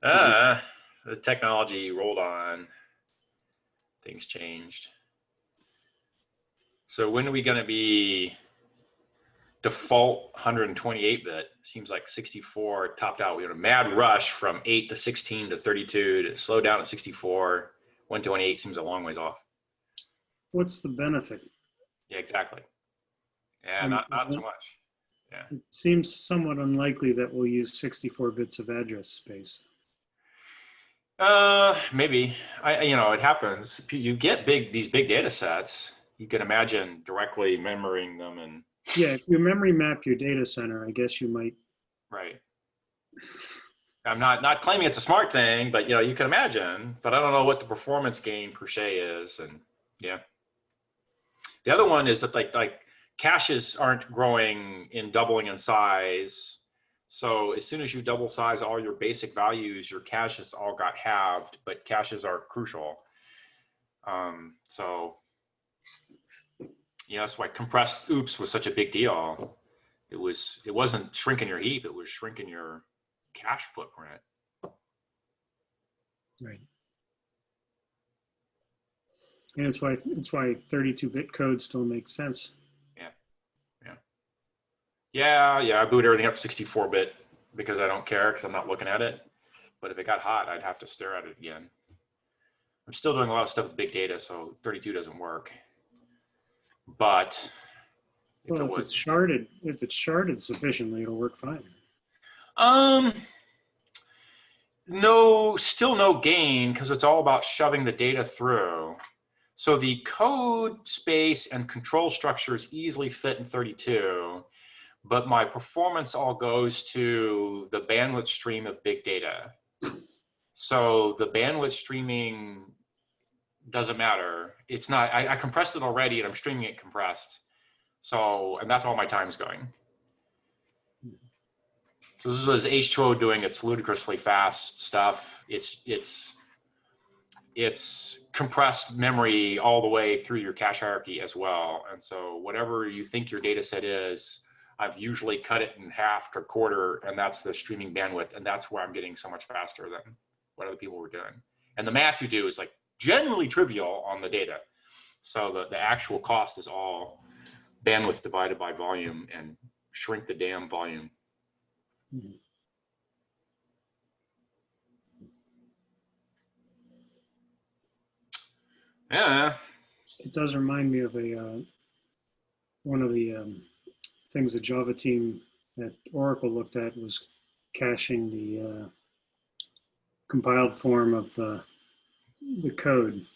that. The technology rolled on, things changed. So when are we going to be default 128-bit? Seems like 64 topped out. We had a mad rush from 8 to 16 to 32 to slow down at 64. 128 seems a long ways off. What's the benefit? Yeah, exactly. Yeah, not so much. Yeah. It seems somewhat unlikely that we'll use 64 bits of address space. Maybe. It happens. You get these big data sets. You can imagine directly memorying them and. Yeah, if you memory map your data center, I guess you might. Right. I'm not claiming it's a smart thing, but you can imagine. But I don't know what the performance gain per se is, and yeah. The other one is that like caches aren't growing in doubling in size. So as soon as you double size all your basic values, your caches all got halved, but caches are crucial. So that's why compressed oops was such a big deal. It wasn't shrinking your heap, it was shrinking your cache footprint. Right. And it's why 32-bit code still makes sense. Yeah, I boot everything up 64-bit because I don't care, because I'm not looking at it. But if it got hot, I'd have to stare at it again. I'm still doing a lot of stuff with big data, so 32 doesn't work. But if it's sharded sufficiently, it'll work fine. No, still no gain, because it's all about shoving the data through. So the code space and control structures easily fit in 32. But my performance all goes to the bandwidth stream of big data. So the bandwidth streaming doesn't matter. It's not, I compressed it already and I'm streaming it compressed. So, and that's all my time's going. So this was H2O doing its ludicrously fast stuff. It's compressed memory all the way through your cache hierarchy as well. And so whatever you think your data set is, I've usually cut it in half to a quarter, and that's the streaming bandwidth, and that's where I'm getting so much faster than what other people were doing. And the math you do is like generally trivial on the data. So the actual cost is all bandwidth divided by volume, and shrink the damn volume. Mm-hmm. Yeah. It does remind me of one of the things the Java team at Oracle looked at was caching the compiled form of the code.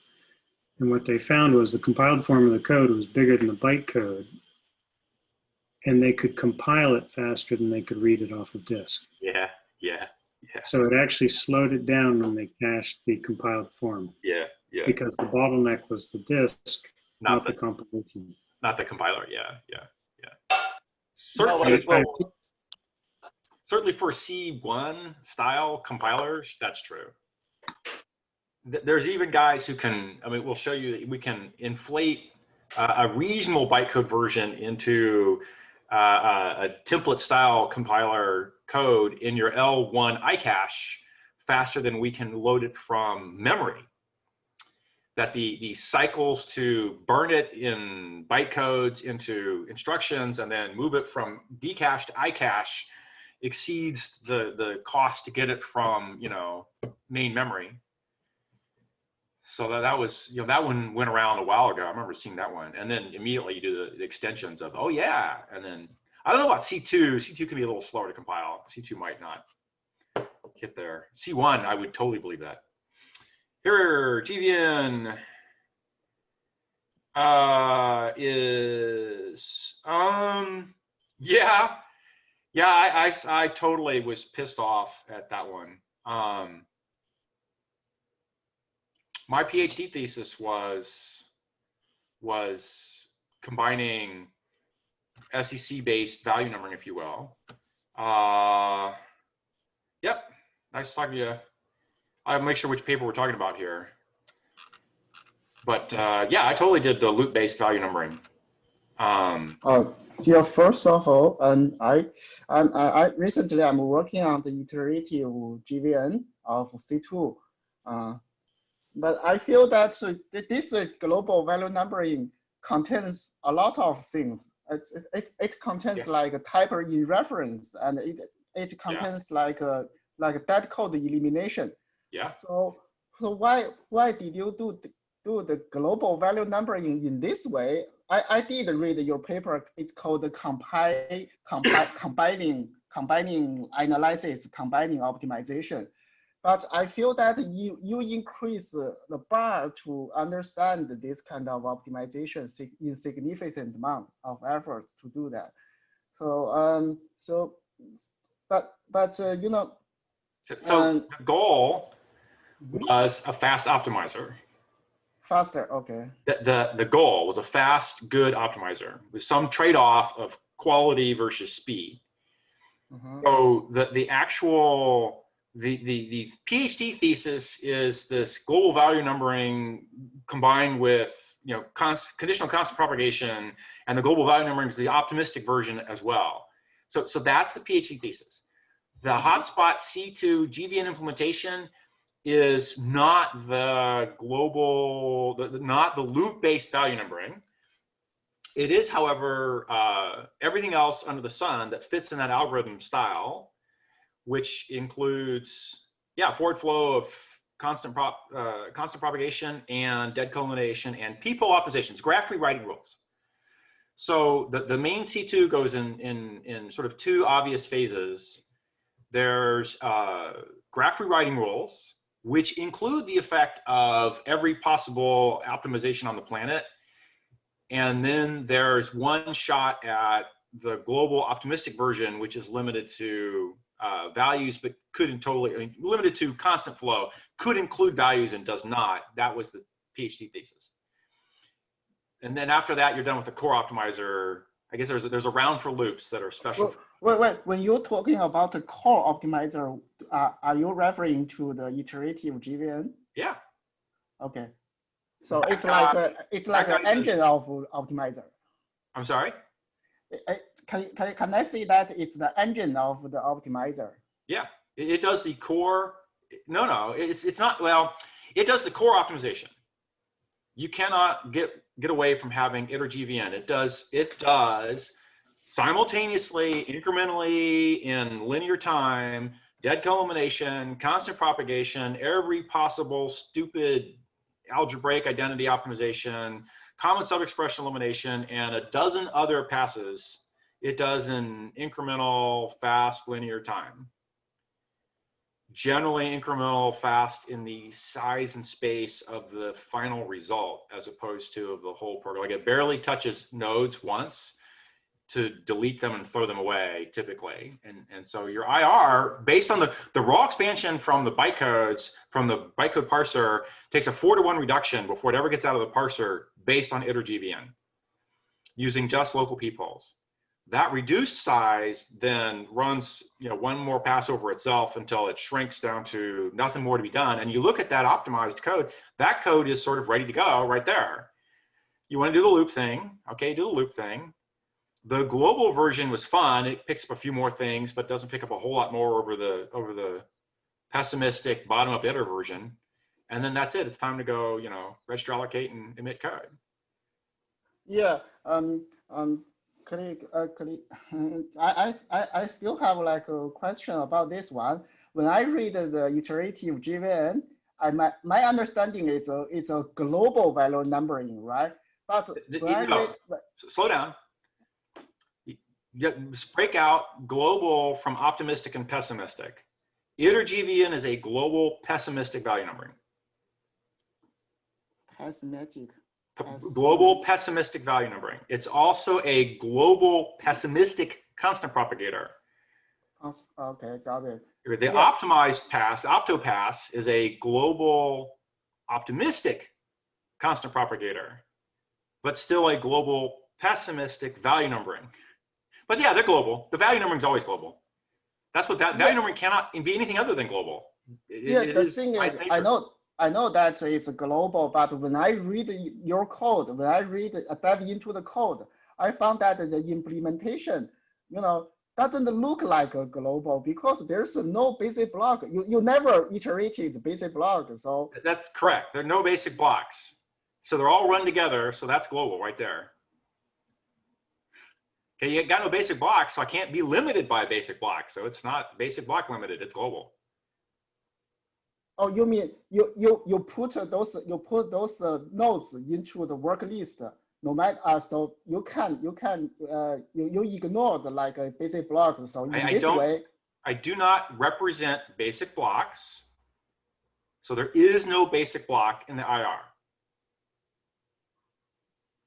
And what they found was the compiled form of the code was bigger than the byte code, and they could compile it faster than they could read it off of disk. Yeah. So it actually slowed it down when they cached the compiled form. Yeah. Because the bottleneck was the disk, not the compilation. Not the compiler. Yeah. Certainly for C1 style compilers, that's true. There's even guys who can, we'll show you that we can inflate a reasonable bytecode version into a template style compiler code in your L1 iCache faster than we can load it from memory. That the cycles to burn it in bytecodes into instructions and then move it from dcache to iCache exceeds the cost to get it from main memory. So that was that one went around a while ago. I remember seeing that one, and then immediately you do the extensions of yeah, and then I don't know about C2. C2 can be a little slower to compile. C2 might not get there. C1, I would totally believe that. Here, GVN is I totally was pissed off at that one. My PhD thesis was combining SEC-based value numbering, if you will. Yep, nice talking to you. I'll make sure which paper we're talking about here. But yeah, I totally did the loop-based value numbering. Yeah, first of all, I recently I'm working on the iterative GVN of C2. But I feel that this global value numbering contains a lot of things. It contains like a type in reference, and it contains like a dead code elimination. Yeah. So why did you do the global value numbering in this way? I did read your paper. It's called combining analysis, combining optimization. But I feel that you increase the bar to understand this kind of optimization in significant amount of efforts to do that. So you know. So the goal was a fast optimizer. Faster, okay. The goal was a fast, good optimizer with some trade-off of quality versus speed. So the actual the PhD thesis is this global value numbering combined with conditional constant propagation, and the global value numbering is the optimistic version as well. So that's the PhD thesis. The hotspot C2 GVN implementation is not the global, not the loop-based value numbering. It is, however, everything else under the sun that fits in that algorithm style, which includes, forward flow of constant propagation and dead culmination and p-pole optimizations, graph rewriting rules. So the main C2 goes in sort of two obvious phases. There's graph rewriting rules, which include the effect of every possible optimization on the planet. And then there's one shot at the global optimistic version, which is limited to values, but couldn't totally, limited to constant flow, could include values and does not. That was the PhD thesis. And then after that, you're done with the core optimizer. I guess there's a round for loops that are special. Wait, when you're talking about the core optimizer, are you referring to the iterative GVN? Yeah. Okay. So it's like an engine of optimizer. I'm sorry? Can I say that it's the engine of the optimizer? Yeah, it does the core. No, it's not. Well, it does the core optimization. You cannot get away from having iter GVN. It does simultaneously, incrementally, in linear time, dead culmination, constant propagation, every possible stupid algebraic identity optimization, common subexpression elimination, and a dozen other passes. It does in incremental, fast, linear time. Generally incremental, fast in the size and space of the final result, as opposed to of the whole program. Like it barely touches nodes once to delete them and throw them away, typically. And so your IR, based on the raw expansion from the bytecodes, from the bytecode parser, takes a 4-to-1 reduction before it ever gets out of the parser based on iter GVN, using just local p-poles. That reduced size then runs one more pass over itself until it shrinks down to nothing more to be done. And you look at that optimized code, that code is sort of ready to go right there. You want to do the loop thing, okay, do the loop thing. The global version was fun. It picks up a few more things, but doesn't pick up a whole lot more over the pessimistic bottom-up iter version. And then that's it. It's time to go, register, allocate, and emit code. Yeah. I still have like a question about this one. When I read the iterative GVN, my understanding is it's a global value numbering, right? But slow down. You break out global from optimistic and pessimistic. ITER-GVN is a global pessimistic value numbering. Global pessimistic value numbering. It's also a global pessimistic constant propagator. Okay, got it. The optimized pass, the optopass, is a global optimistic constant propagator, but still a global pessimistic value numbering. But yeah, they're global. The value numbering is always global. That's what that value numbering cannot be anything other than global. The thing is, I know that it's global, but when I read your code, when I dive into the code, I found that the implementation, doesn't look like a global because there's no basic block. You never iterated the basic block, so. That's correct. There are no basic blocks. So they're all run together, so that's global right there. Okay, you got no basic blocks, so I can't be limited by a basic block. So it's not basic block limited, it's global. Oh, you mean you put those nodes into the work list, no matter so you ignore the like a basic block. So in this way, I do not represent basic blocks. So there is no basic block in the IR.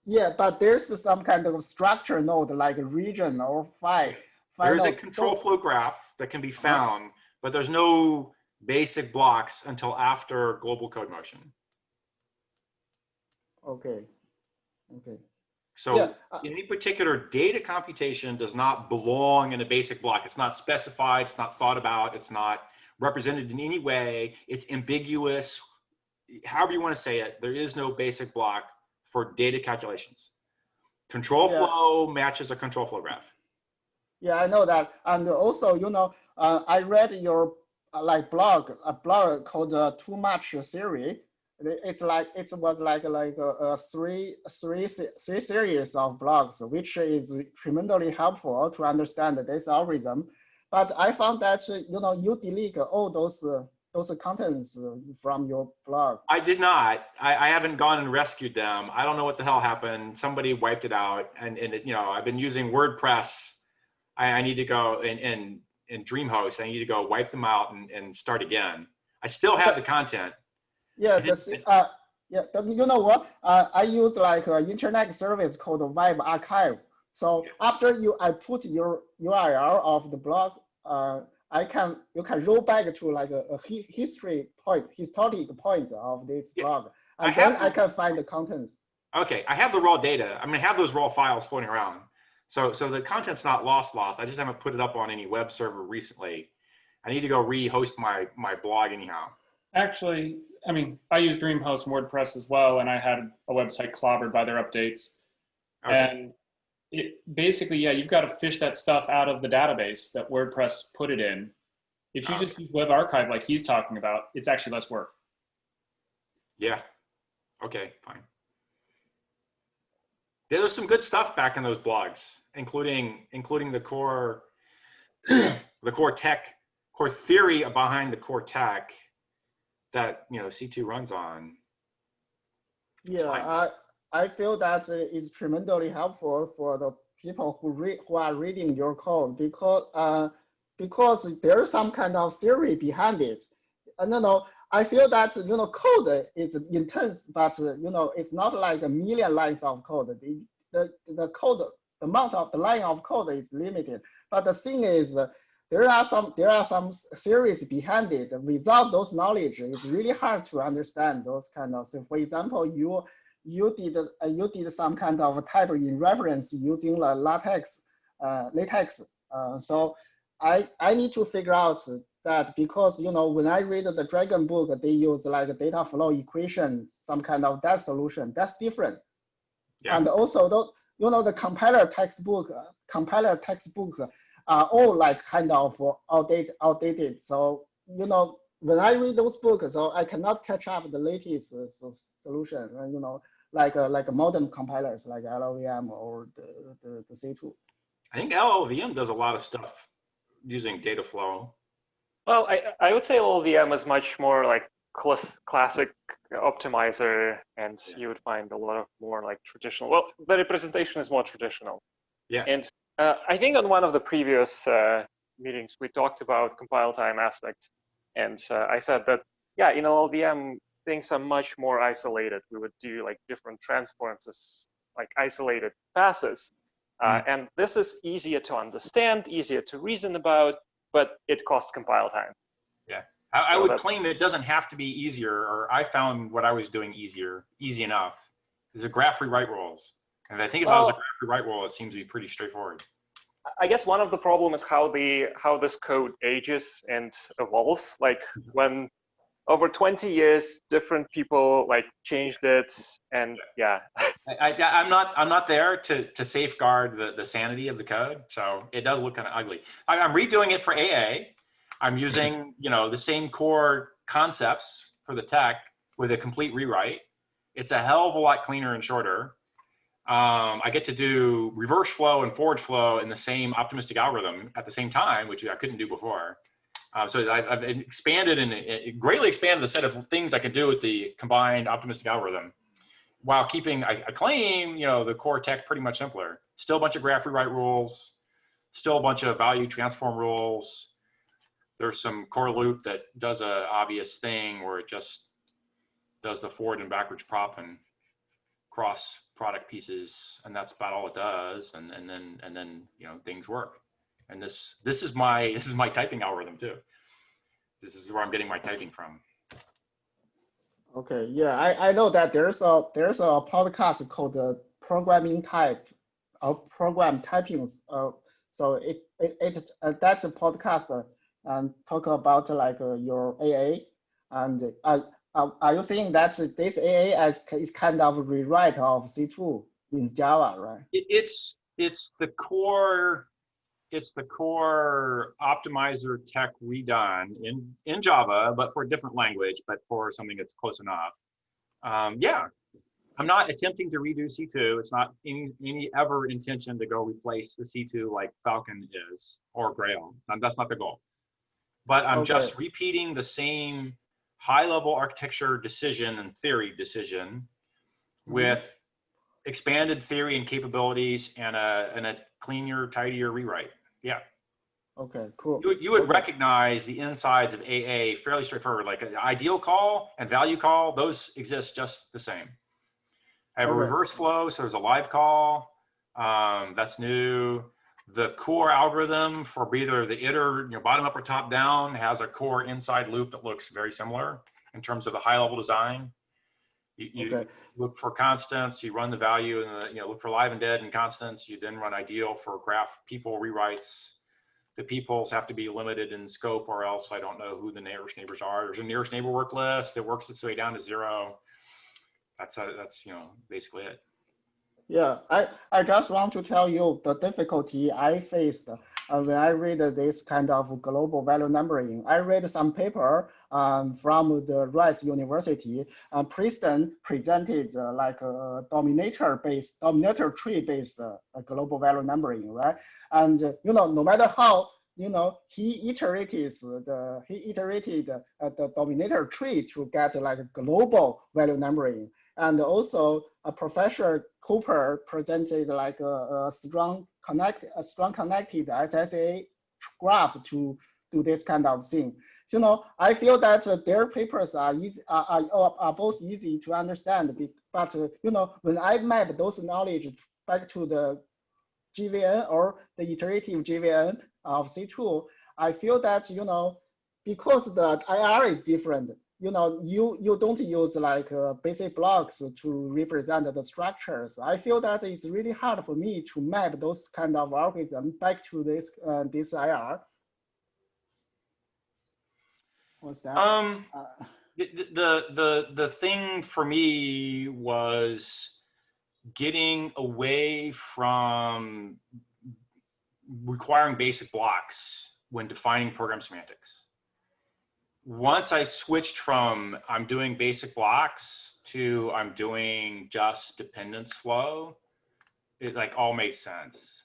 Yeah, but there's some kind of structure node like a region or phi. There is a control flow graph that can be found, but there's no basic blocks until after global code motion. Okay. So any particular data computation does not belong in a basic block. It's not specified, it's not thought about, it's not represented in any way, it's ambiguous. However you want to say it, there is no basic block for data calculations. Control flow matches a control flow graph. Yeah, I know that. And also, I read your a blog called Too Much Theory. It was like a three series of blogs, which is tremendously helpful to understand this algorithm. But I found that you delete all those contents from your blog. I did not. I haven't gone and rescued them. I don't know what the hell happened. Somebody wiped it out, and I've been using WordPress. I need to go in DreamHost. I need to go wipe them out and start again. I still have the content. Yeah, you know what? I use like an internet service called Web Archive. So after I put your URL of the blog, you can roll back to like a historic point of this blog, and then I can find the contents. Okay, I have the raw data. I have those raw files floating around. So the content's not lost. I just haven't put it up on any web server recently. I need to go re-host my blog anyhow. Actually, I use DreamHost and WordPress as well, and I had a website clobbered by their updates. Okay. And it basically, you've got to fish that stuff out of the database that WordPress put it in. If you just use Web Archive like he's talking about, it's actually less work. Yeah. Okay, fine. Yeah, there's some good stuff back in those blogs, including the core core theory behind the core tech that C2 runs on. Yeah, I feel that it's tremendously helpful for the people who are reading your code because there's some kind of theory behind it. I feel that code is intense, but it's not like a million lines of code. The code, the amount of the line of code is limited. But the thing is, there are some theories behind it. Without those knowledge, it's really hard to understand those kind of things. For example, you did some kind of type in reference using the latex. So I need to figure out that because when I read the Dragon book, they use like a data flow equation, some kind of that solution. That's different. Yeah. And also the compiler textbook are all like kind of outdated. So when I read those books, so I cannot catch up the latest solution. Like modern compilers like LLVM or the C2. I think LLVM does a lot of stuff using data flow. Well, I would say LLVM is much more like classic optimizer, and you would find a lot of more like traditional. Well, the representation is more traditional. Yeah. And I think on one of the previous meetings, we talked about compile time aspects. And I said that, yeah, in LLVM, things are much more isolated. We would do like different transforms as like isolated passes. And this is easier to understand, easier to reason about, but it costs compile time. Yeah, I would claim it doesn't have to be easier, or I found what I was doing easy enough. There's a graph rewrite rules. And I think if I was a graph rewrite rule, it seems to be pretty straightforward. I guess one of the problems is how this code ages and evolves. Like when over 20 years, different people like changed it, and yeah. I'm not there to safeguard the sanity of the code, so it does look kind of ugly. I'm redoing it for AA. I'm using the same core concepts for the tech with a complete rewrite. It's a hell of a lot cleaner and shorter. I get to do reverse flow and forward flow in the same optimistic algorithm at the same time, which I couldn't do before. So I've expanded and greatly expanded the set of things I could do with the combined optimistic algorithm, while keeping, I claim, the core tech pretty much simpler. Still a bunch of graph rewrite rules, still a bunch of value transform rules. There's some core loop that does a obvious thing where it just does the forward and backwards prop and cross product pieces, and that's about all it does. And then things work. And this is my typing algorithm too. This is where I'm getting my typing from. Okay, yeah, I know that there's a podcast called Programming Type, of Program Typings. So that's a podcast and talk about like your AA, and are you saying that this AA is kind of a rewrite of C2 in Java, right? It's the core optimizer tech redone in Java, but for a different language, but for something that's close enough. Yeah, I'm not attempting to redo C2. It's not any ever intention to go replace the C2 like Falcon is or Grail. That's not the goal. But I'm just repeating the same high-level architecture decision and theory decision with expanded theory and capabilities and a cleaner, tidier rewrite. Yeah. Okay, cool. You would recognize the insides of AA fairly straightforward, like an ideal call and value call, those exist just the same. I have a reverse flow, so there's a live call, that's new. The core algorithm for either the iter, bottom up or top down, has a core inside loop that looks very similar in terms of the high level design. You look for constants, you run the value, and look for live and dead and constants. You then run ideal for graph people rewrites. The peoples have to be limited in scope, or else I don't know who the nearest neighbors are. There's a nearest neighbor work list that works its way down to 0. That's basically it. Yeah, I just want to tell you the difficulty I faced when I read this kind of global value numbering. I read some paper from the Rice University. Princeton presented like a dominator tree-based global value numbering, right? And no matter how he iterated the dominator tree to get like global value numbering. And also, Professor Cooper presented like a strong connected SSA graph to do this kind of thing. So, I feel that their papers are both easy to understand. But when I map those knowledge back to the GVN or the iterative GVN of C2, I feel that because the IR is different. You don't use like basic blocks to represent the structures. I feel that it's really hard for me to map those kind of algorithms back to this IR. What's that? The thing for me was getting away from requiring basic blocks when defining program semantics. Once I switched from I'm doing basic blocks to I'm doing just dependence flow, it like all made sense.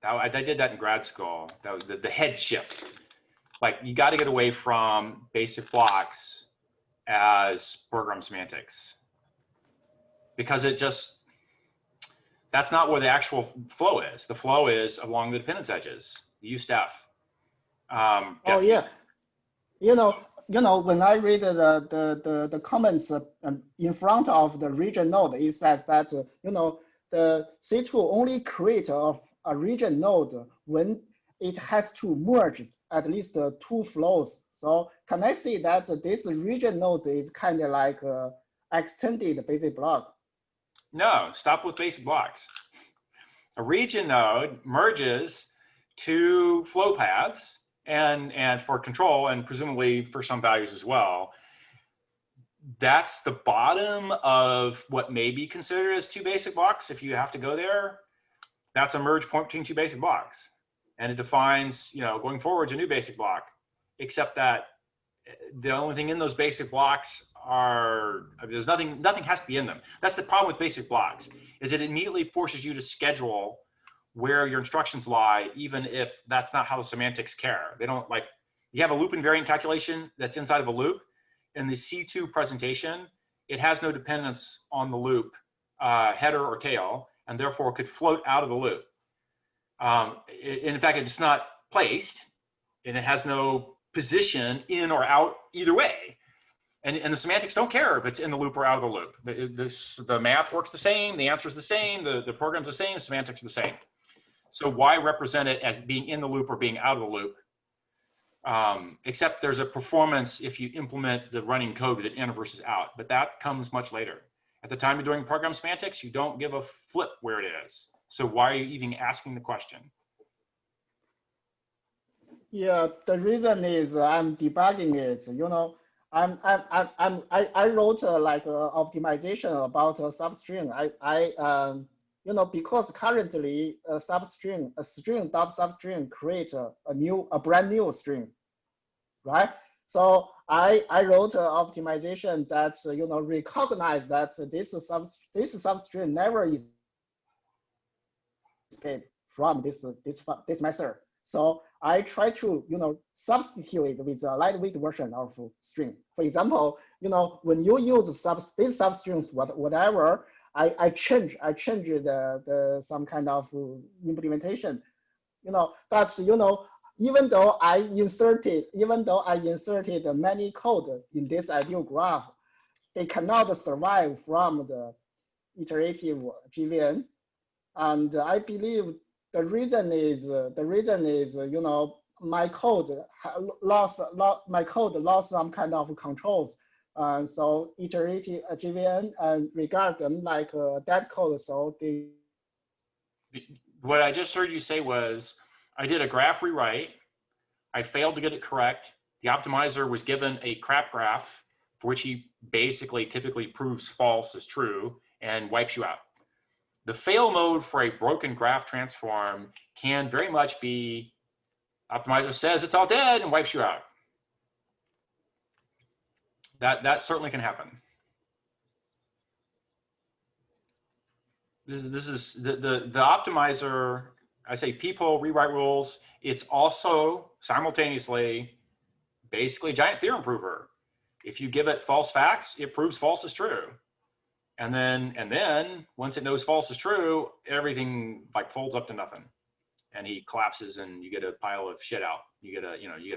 I did that in grad school. That was the head shift. Like you got to get away from basic blocks as program semantics, because that's not where the actual flow is. The flow is along the dependence edges, use def. Oh Jeff, yeah, when I read the comments in front of the region node, it says that the C2 only create a region node when it has to merge at least two flows. So can I say that this region node is kind of like extended basic block? no, stop with basic blocks. A region node merges two flow paths and for control and presumably for some values as well. That's the bottom of what may be considered as two basic blocks. If you have to go there, that's a merge point between two basic blocks. And it defines, going forward, a new basic block, except that the only thing in those basic blocks there's nothing has to be in them. That's the problem with basic blocks, is it immediately forces you to schedule where your instructions lie, even if that's not how the semantics care. They don't you have a loop invariant calculation that's inside of a loop. In the C2 presentation, it has no dependence on the loop header or tail, and therefore could float out of the loop. In fact, it's not placed, and it has no position in or out either way. And the semantics don't care if it's in the loop or out of the loop. The math works the same, the answer's the same, the program's the same, semantics are the same. So why represent it as being in the loop or being out of the loop? Except there's a performance if you implement the running code with an in versus out, but that comes much later. At the time you're doing program semantics, you don't give a flip where it is. So why are you even asking the question? Yeah, the reason is I'm debugging it. I wrote optimization about a substring. Because currently a string dot substring create a brand new string, right? So I wrote an optimization that recognize that this substring never escape from this method. So I try to substitute it with a lightweight version of string. For example, when you use these substrings, whatever, I change the some kind of implementation. But even though I inserted many code in this ideal graph, they cannot survive from the iterative GVN. And I believe the reason is my code lost some kind of controls. So iterative GVN and regard them like dead code. So they. What I just heard you say was, I did a graph rewrite. I failed to get it correct. The optimizer was given a crap graph for which he basically typically proves false as true and wipes you out. The fail mode for a broken graph transform can very much be optimizer says it's all dead and wipes you out. That certainly can happen. This is the optimizer. I say people rewrite rules. It's also simultaneously basically a giant theorem prover. If you give it false facts, it proves false is true. And then once it knows false is true, everything folds up to nothing. And he collapses and you get a pile of shit out. You get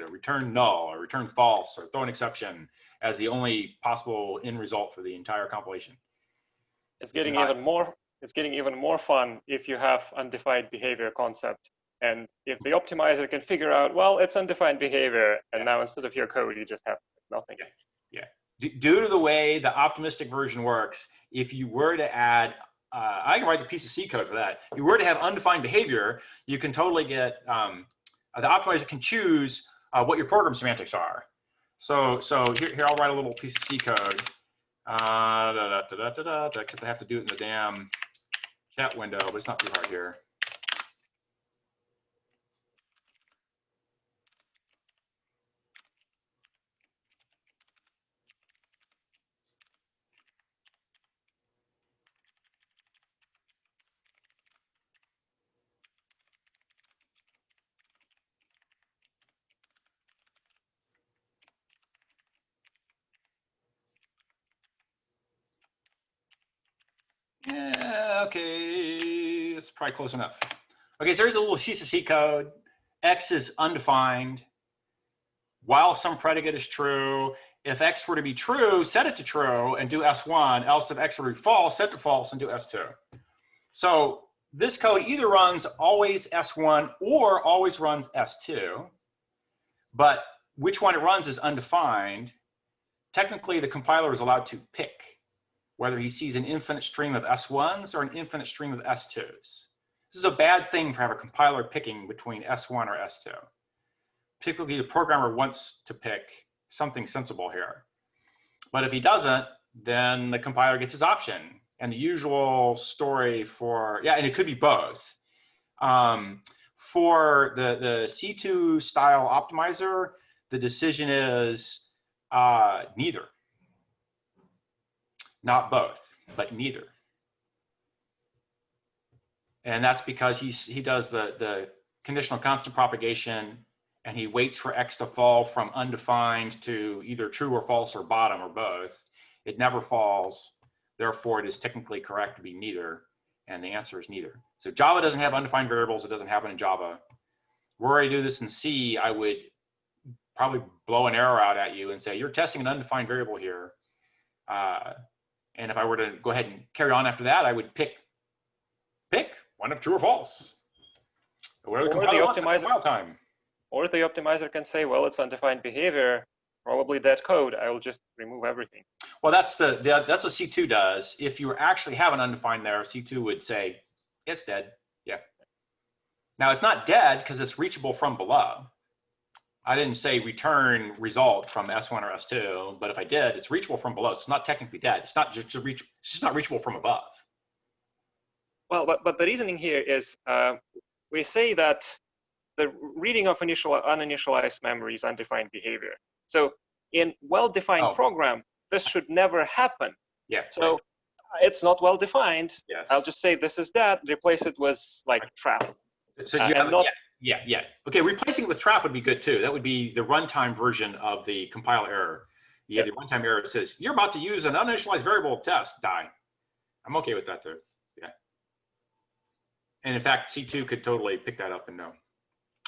a return null or return false or throw an exception as the only possible end result for the entire compilation. It's getting even more fun if you have undefined behavior concept. And if the optimizer can figure out, well, it's undefined behavior, and now instead of your code, you just have nothing. Yeah. Due to the way the optimistic version works, if you were to add, I can write the piece of C code for that. If you were to have undefined behavior, you can totally get, the optimizer can choose what your program semantics are. So here I'll write a little piece of C code. Except I have to do it in the damn chat window, but it's not too hard here. Yeah, okay, it's probably close enough. Okay, so there's a little piece of C code. X is undefined. while some predicate is true. If X were to be true, set it to true and do S1, else if X were to be false, set to false and do S2. So this code either runs always S1 or always runs S2, but which one it runs is undefined. Technically, the compiler is allowed to pick whether he sees an infinite stream of S1s or an infinite stream of S2s. This is a bad thing for have a compiler picking between S1 or S2. Typically, the programmer wants to pick something sensible here. But if he doesn't, then the compiler gets his option. And the usual story for, yeah, and it could be both. For the C2 style optimizer, the decision is neither. Not both, but neither. And that's because he does the conditional constant propagation, and he waits for X to fall from undefined to either true or false or bottom or both. It never falls. Therefore, it is technically correct to be neither. And the answer is neither. So Java doesn't have undefined variables. It doesn't happen in Java. Were I to do this in C, I would probably blow an error out at you and say, you're testing an undefined variable here. And if I were to go ahead and carry on after that, I would pick one of true or false. Or the optimizer. Or the optimizer can say, well, it's undefined behavior, probably dead code. I will just remove everything. Well, that's what C2 does. If you actually have an undefined there, C2 would say, it's dead. Yeah. Now, it's not dead because it's reachable from below. I didn't say return result from S1 or S2, but if I did, it's reachable from below. It's not technically dead. It's not just it's just not reachable from above. Well, but the reasoning here is we say that the reading of uninitialized memory is undefined behavior. So in well-defined program, this should never happen. Yeah. So it's not well-defined. Yes. I'll just say this is that, replace it with like trap. So you have yeah. Okay, replacing it with trap would be good too. That would be the runtime version of the compile error. Yeah, the runtime error says, you're about to use an uninitialized variable test, die. I'm okay with that too, yeah. And in fact, C2 could totally pick that up and know.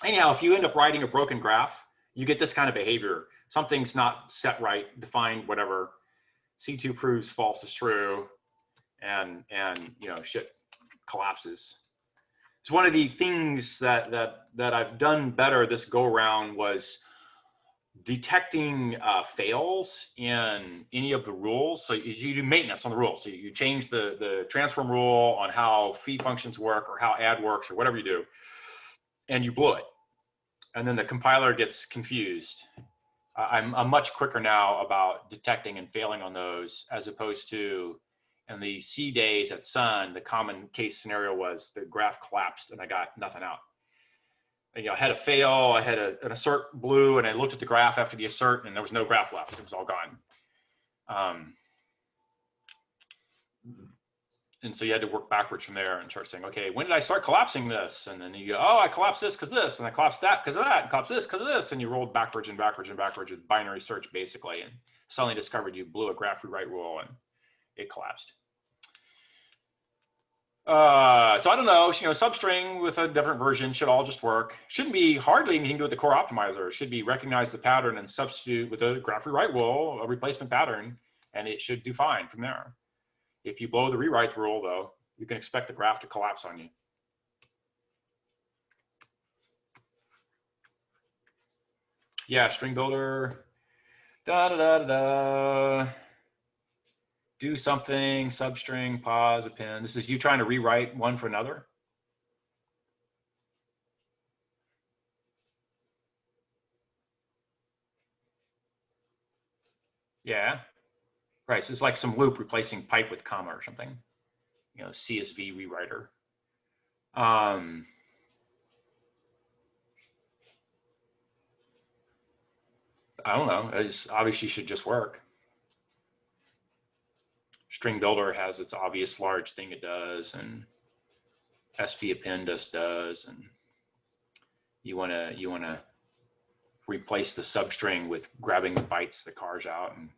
Anyhow, if you end up writing a broken graph, you get this kind of behavior. Something's not set right, defined, whatever. C2 proves false is true, and you know, shit collapses. It's one of the things that I've done better this go around was detecting fails in any of the rules. So you do maintenance on the rules. So you change the transform rule on how feed functions work or how add works or whatever you do, and you blew it. And then the compiler gets confused. I'm much quicker now about detecting and failing on those, as opposed to in the C days at Sun, the common case scenario was the graph collapsed and I got nothing out. And, you know, I had a fail, I had an assert blue, and I looked at the graph after the assert and there was no graph left. It was all gone. And so you had to work backwards from there and start saying, okay, when did I start collapsing this? And then you go, oh, I collapsed this because this, and I collapsed that because of that, and collapsed this because of this. And you rolled backwards and backwards and backwards with binary search, basically, and suddenly discovered you blew a graph rewrite rule and it collapsed. So I don't know, you know, substring with a different version should all just work. Shouldn't be hardly anything to do with the core optimizer. It should be recognize the pattern and substitute with a graph rewrite rule, a replacement pattern, and it should do fine from there. If you blow the rewrite rule, though, you can expect the graph to collapse on you. Yeah, string builder, do something, substring, pause, append. This is you trying to rewrite one for another. Yeah, right, so it's like some loop replacing pipe with comma or something. You know, CSV rewriter. I don't know, it's obviously should just work. String builder has its obvious large thing it does, and SP append does, and you wanna replace the substring with grabbing the bytes, the cars out, and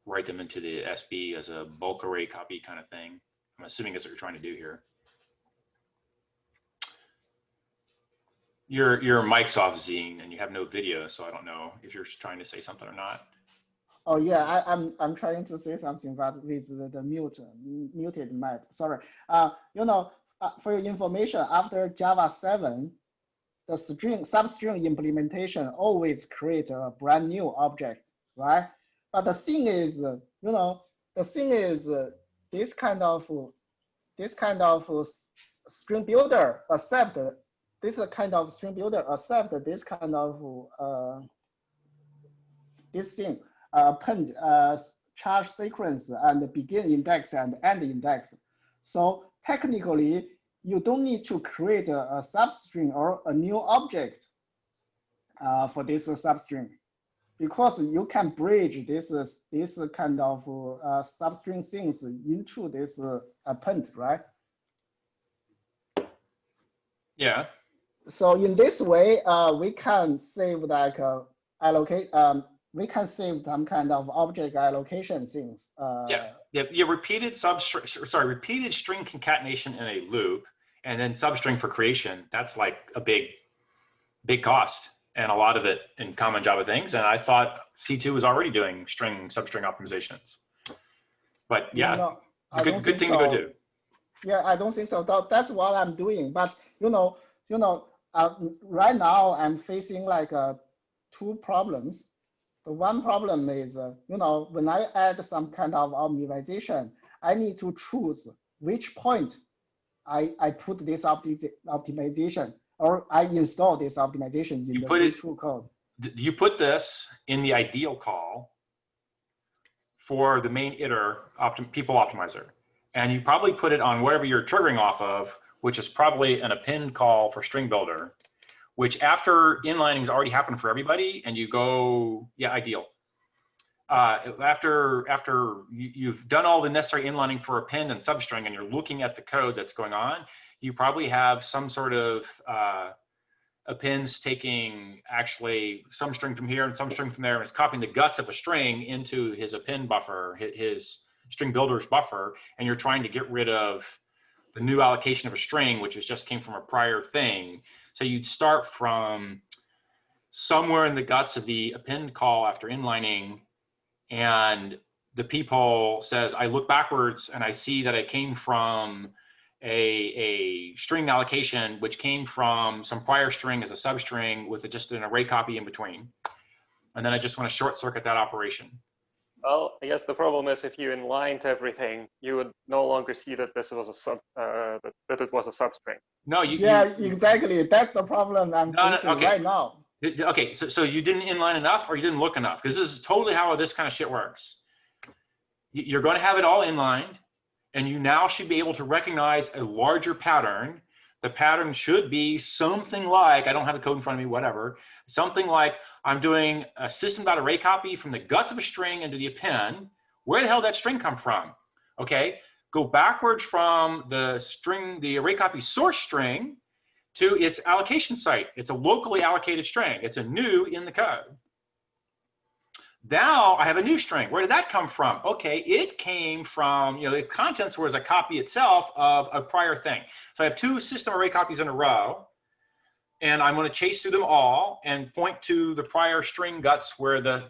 write them into the SB as a bulk array copy kind of thing. I'm assuming that's what you're trying to do here. Your mic's off, Zine, and you have no video, so I don't know if you're trying to say something or not. Oh yeah, I'm trying to say something, but with the muted mic. Sorry. You know, for your information, after Java 7, the substring implementation always create a brand new object, right? But the thing is, you know, this kind of string builder accept this kind of string builder accept this kind of this thing append charge sequence and begin index and end index. So technically, you don't need to create a substring or a new object for this substring, because you can bridge this kind of substring things into this append, right? Yeah. So in this way, we can save like allocate. We can save some kind of object allocation things. Yeah. Repeated string concatenation in a loop, and then substring for creation. That's like a big cost, and a lot of it in common Java things. And I thought C2 was already doing substring optimizations. But yeah, no, good thing to go do. Yeah, I don't think so. That's what I'm doing. But right now I'm facing like two problems. The one problem is, when I add some kind of optimization, I need to choose which point I put this optimization, or I install this optimization in the C2 code. You put this in the ideal call for the main iter people optimizer. And you probably put it on whatever you're triggering off of, which is probably an append call for string builder, which after inlining has already happened for everybody, and you go, yeah, ideal. After you've done all the necessary inlining for append and substring, and you're looking at the code that's going on, you probably have some sort of appends taking actually some string from here and some string from there, and it's copying the guts of a string into his append buffer, his string builder's buffer, and you're trying to get rid of the new allocation of a string, which just came from a prior thing. So you'd start from somewhere in the guts of the append call after inlining, and the people says, I look backwards and I see that it came from a string allocation, which came from some prior string as a substring with just an array copy in between. And then I just want to short circuit that operation. Well, I guess the problem is if you inlined everything, you would no longer see that this was that it was a substring. No, exactly. That's the problem I'm facing right now. Okay, so you didn't inline enough, or you didn't look enough, because this is totally how this kind of shit works. You're going to have it all inlined, and you now should be able to recognize a larger pattern. The pattern should be something like, I don't have the code in front of me, whatever, something like I'm doing a system.array copy from the guts of a string into the append. Where the hell did that string come from? Okay, go backwards from the string, the array copy source string, to its allocation site. It's a locally allocated string. It's a new in the code. Now I have a new string. Where did that come from? Okay, it came from, the contents was a copy itself of a prior thing. So I have two system array copies in a row, and I'm going to chase through them all and point to the prior string guts where the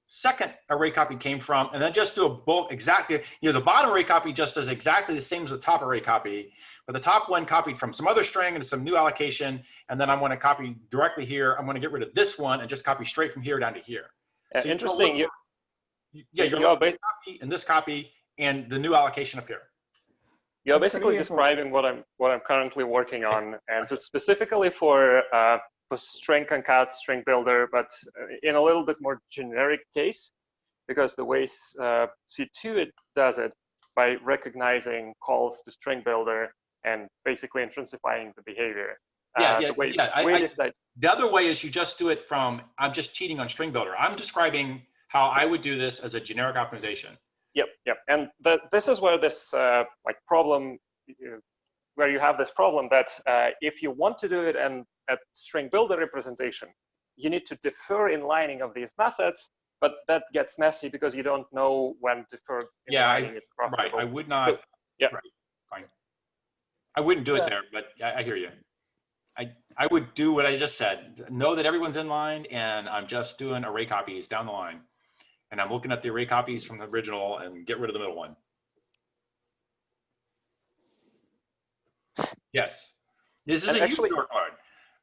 second array copy came from, and then just do a bulk exactly, the bottom array copy just does exactly the same as the top array copy, but the top one copied from some other string into some new allocation, and then I'm going to copy directly here. I'm going to get rid of this one and just copy straight from here down to here. So interesting. You're copy and this copy and the new allocation up here. You're basically describing what I'm currently working on, and it's specifically for string concat, string builder, but in a little bit more generic case, because the way C2 does it by recognizing calls to string builder and basically intrinsifying the behavior. The other way is you just do it from, I'm just cheating on string builder. I'm describing how I would do this as a generic optimization. Yep. And this is where this problem, where you have this problem that if you want to do it at string builder representation, you need to defer inlining of these methods, but that gets messy because you don't know when deferred inlining is profitable. Right, I would not, yeah. Right, fine. I wouldn't do it there, but I hear you. I would do what I just said. Know that everyone's in line, and I'm just doing array copies down the line. And I'm looking at the array copies from the original and get rid of the middle one. Yes. This is And a actually- huge workload.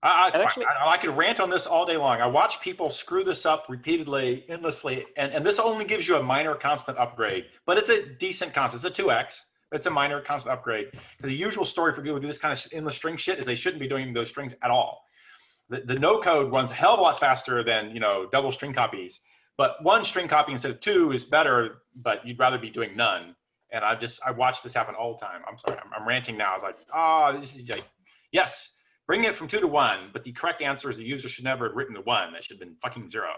and actually- I could rant on this all day long. I watch people screw this up repeatedly, endlessly, and this only gives you a minor constant upgrade, but it's a decent constant. It's a 2x. It's a minor constant upgrade. Because the usual story for people who do this kind of endless string shit is they shouldn't be doing those strings at all. The no code runs a hell of a lot faster than double string copies. But one string copy instead of two is better, but you'd rather be doing none. And I watch this happen all the time. I'm sorry, I'm ranting now. I was like, oh, this is like, yes, bring it from 2 to 1, but the correct answer is the user should never have written the 1. That should have been fucking 0.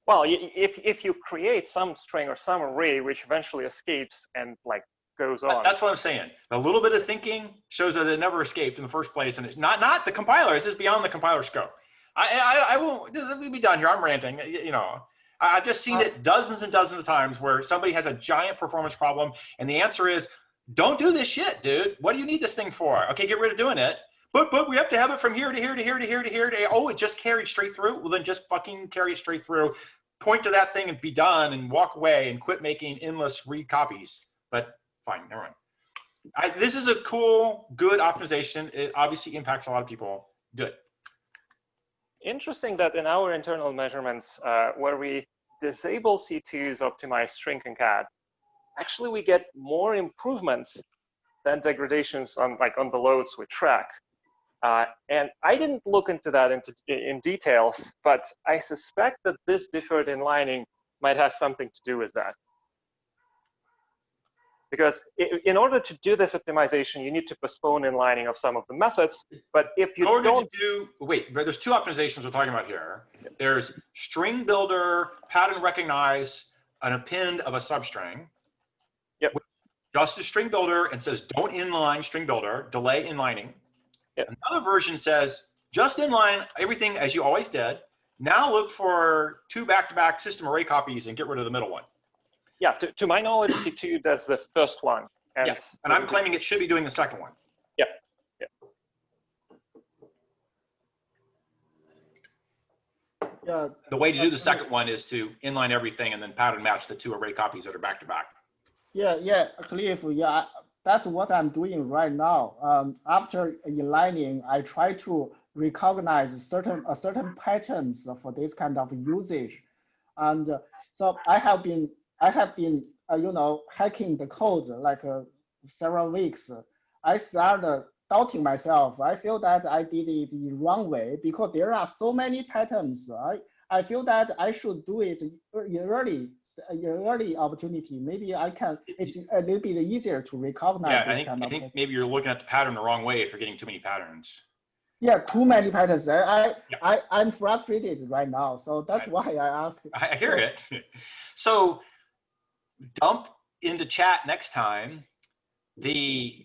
Well, if you create some string or some array which eventually escapes and like goes on. That's what I'm saying. A little bit of thinking shows that it never escaped in the first place, and it's not the compiler. This is beyond the compiler scope. I won't. We'll be done here. I'm ranting. I've just seen it dozens and dozens of times where somebody has a giant performance problem, and the answer is, don't do this shit, dude. What do you need this thing for? Okay, get rid of doing it. But we have to have it from here to here to here to here to here to. Oh, it just carried straight through. Well, then just fucking carry it straight through. Point to that thing and be done, and walk away and quit making endless recopies. But fine, never mind. This is a cool, good optimization. It obviously impacts a lot of people. Do it. Interesting that in our internal measurements, where we disable C2's optimized string concat, actually we get more improvements than degradations on the loads we track. And I didn't look into that in details, but I suspect that this deferred inlining might have something to do with that. Because in order to do this optimization, you need to postpone inlining of some of the methods. But if you wait, there's 2 optimizations we're talking about here. There's string builder, pattern recognize an append of a substring. Yep. Just a string builder and says don't inline string builder, delay inlining. Yep. Another version says just inline everything as you always did. Now look for 2 back-to-back system array copies and get rid of the middle one. Yeah, to my knowledge, C2 does the first one. And yes, and I'm claiming it should be doing the second one. Yeah, Yeah. The way to do the second one is to inline everything and then pattern match the 2 array copies that are back-to-back. Yeah, Cliff, yeah, that's what I'm doing right now. After inlining, I try to recognize certain patterns for this kind of usage. And so I have been hacking the code like several weeks. I started doubting myself. I feel that I did it the wrong way because there are so many patterns. I feel that I should do it early opportunity. Maybe it's a little bit easier to recognize. Yeah, I think maybe you're looking at the pattern the wrong way if you're getting too many patterns. Yeah, too many patterns. I'm frustrated right now. So that's why I asked. I hear it. So dump into chat next time the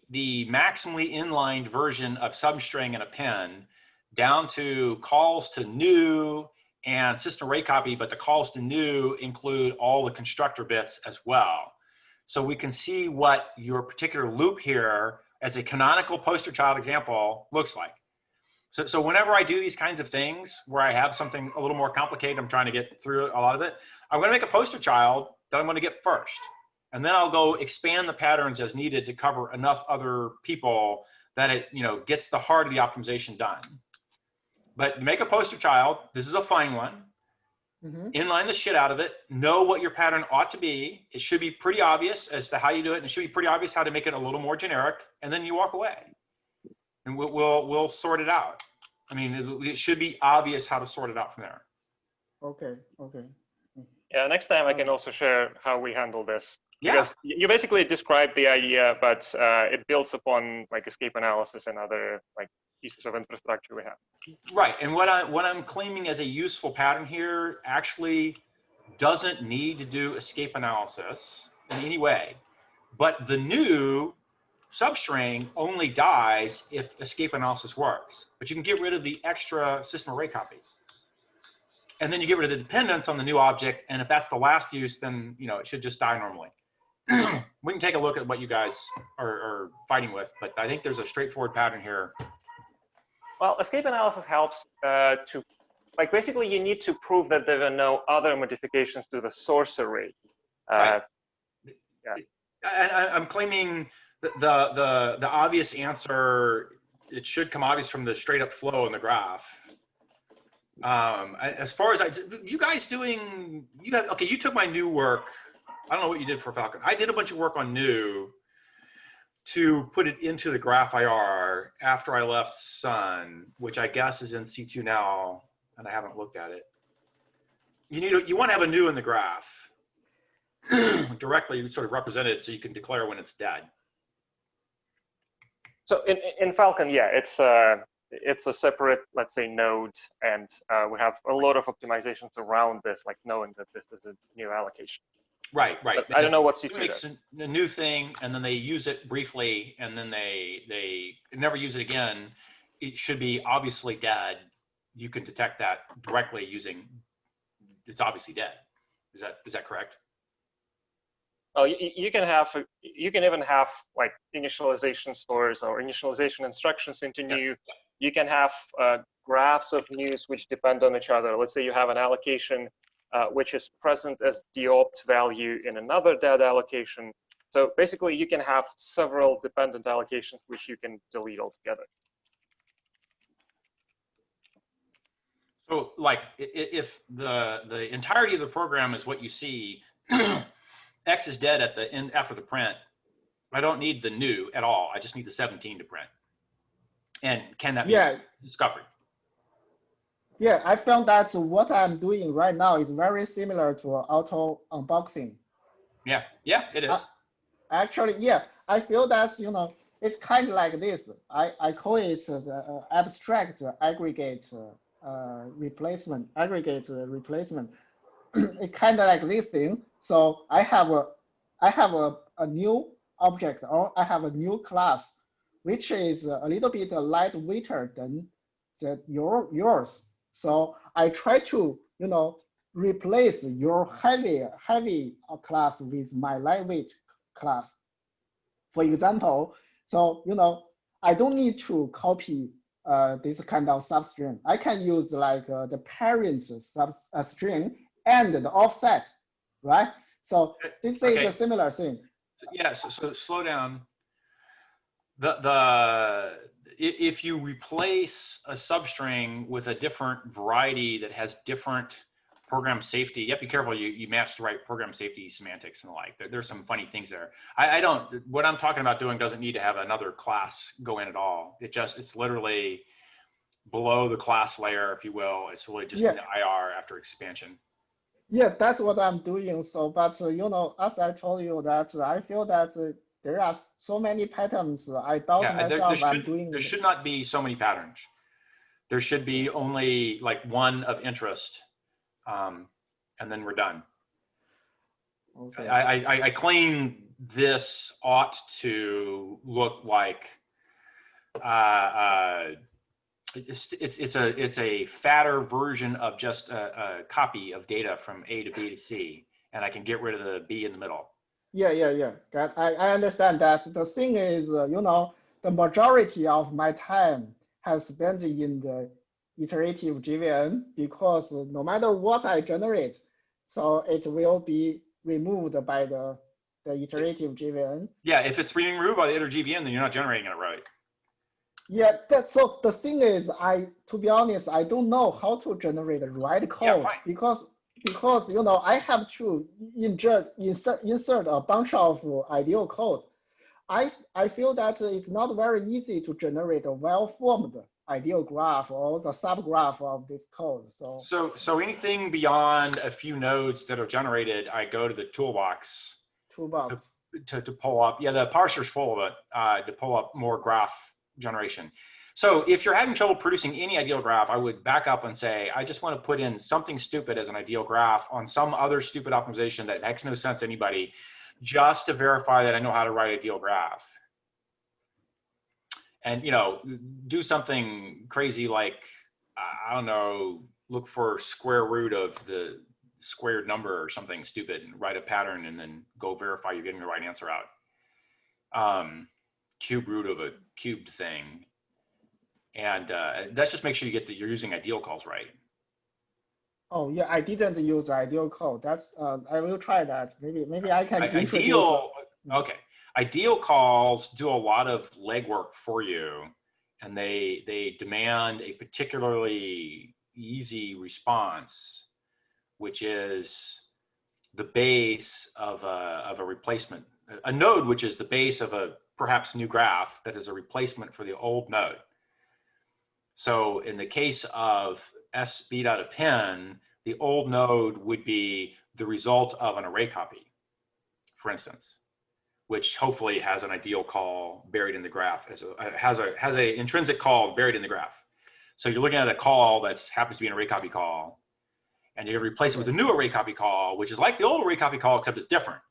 maximally inlined version of substring and append down to calls to new and system array copy, but the calls to new include all the constructor bits as well. So we can see what your particular loop here as a canonical poster child example looks like. So whenever I do these kinds of things where I have something a little more complicated, I'm trying to get through a lot of it, I'm going to make a poster child that I'm going to get first. And then I'll go expand the patterns as needed to cover enough other people that it gets the heart of the optimization done. But make a poster child. This is a fine one. Inline the shit out of it. Know what your pattern ought to be. It should be pretty obvious as to how you do it. And it should be pretty obvious how to make it a little more generic. And then you walk away. And we'll sort it out. I mean, it should be obvious how to sort it out from there. Okay. Yeah, next time I can also share how we handle this. Yeah. Because you basically described the idea, but it builds upon like escape analysis and other like pieces of infrastructure we have. Right, and what I'm claiming as a useful pattern here actually doesn't need to do escape analysis in any way, but the new substring only dies if escape analysis works. But you can get rid of the extra system array copy. And then you get rid of the dependence on the new object, and if that's the last use, then it should just die normally. we can take a look at what you guys are fighting with, but I think there's a straightforward pattern here. Well, escape analysis helps to, like, basically you need to prove that there are no other modifications to the source array. Right. Yeah. And I'm claiming the obvious answer, it should come obvious from the straight up flow in the graph. As far as you guys doing, okay, you took my new work. I don't know what you did for Falcon. I did a bunch of work on new to put it into the graph IR after I left Sun, which I guess is in C2 now, and I haven't looked at it. You want to have a new in the graph directly sort of represented so you can declare when it's dead. So in Falcon, yeah, it's a separate, let's say, node, and we have a lot of optimizations around this, like knowing that this is a new allocation. Right. But I don't know what C2 makes does. a new thing, and then they use it briefly, and then they never use it again. It should be obviously dead. You can detect that directly using it's obviously dead. Is that correct? Oh, you can even have like initialization stores or initialization instructions into new. Yeah. You can have graphs of news which depend on each other. Let's say you have an allocation which is present as the opt value in another dead allocation. So basically you can have several dependent allocations which you can delete altogether. So like if the entirety of the program is what you see, X is dead at the end after the print, I don't need the new at all. I just need the 17 to print. And can that be discovered? Yeah, I found that what I'm doing right now is very similar to auto unboxing. Yeah, it is. Actually, yeah, I feel that, it's kind of like this. I call it the abstract aggregate replacement. It's kind of like this thing. So I have a new object, or I have a new class, which is a little bit lightweighter than yours. So I try to, replace your heavy class with my lightweight class. For example, so, I don't need to copy this kind of substring. I can use like the parent string and the offset, right? So this is a similar thing. Yeah, so slow down. If you replace a substring with a different variety that has different program safety, you have to be careful you match the right program safety semantics and the like. There's some funny things there. What I'm talking about doing doesn't need to have another class go in at all. It's literally below the class layer, if you will. It's really just in the IR after expansion. Yeah, that's what I'm doing. So, but as I told you that I feel that there are so many patterns. I doubt myself I'm doing. There should not be so many patterns. There should be only like one of interest, and then we're done. Okay. I claim this ought to look like it's a fatter version of just a copy of data from A to B to C, and I can get rid of the B in the middle. Yeah. That I understand that. The thing is, the majority of my time has spent in the iterative JVM because no matter what I generate, so it will be removed by the iterative JVM. Yeah, if it's being removed by the iterative JVM, then you're not generating it right. Yeah, so the thing is, to be honest, I don't know how to generate the right code because I have to insert a bunch of ideal code. I feel that it's not very easy to generate a well-formed ideal graph or the subgraph of this code. So anything beyond a few nodes that are generated, I go to the toolbox. To pull up. Yeah, the parser's full of it to pull up more graph generation. So if you're having trouble producing any ideal graph, I would back up and say, I just want to put in something stupid as an ideal graph on some other stupid optimization that makes no sense to anybody, just to verify that I know how to write a ideal graph. And, do something crazy like, I don't know, look for square root of the squared number or something stupid and write a pattern and then go verify you're getting the right answer out. Cube root of a cubed thing. And that's just make sure you're using ideal calls right. Oh yeah, I didn't use ideal code. That's I will try that. Maybe I can introduce. Okay. Ideal calls do a lot of legwork for you, and they demand a particularly easy response, which is the base of a replacement, a node which is the base of a perhaps new graph that is a replacement for the old node. So in the case of S beat out of pen, the old node would be the result of an array copy, for instance, which hopefully has an ideal call buried in the graph, has a intrinsic call buried in the graph. So you're looking at a call that happens to be an array copy call, and you're going to replace it with a new array copy call, which is like the old array copy call, except it's different.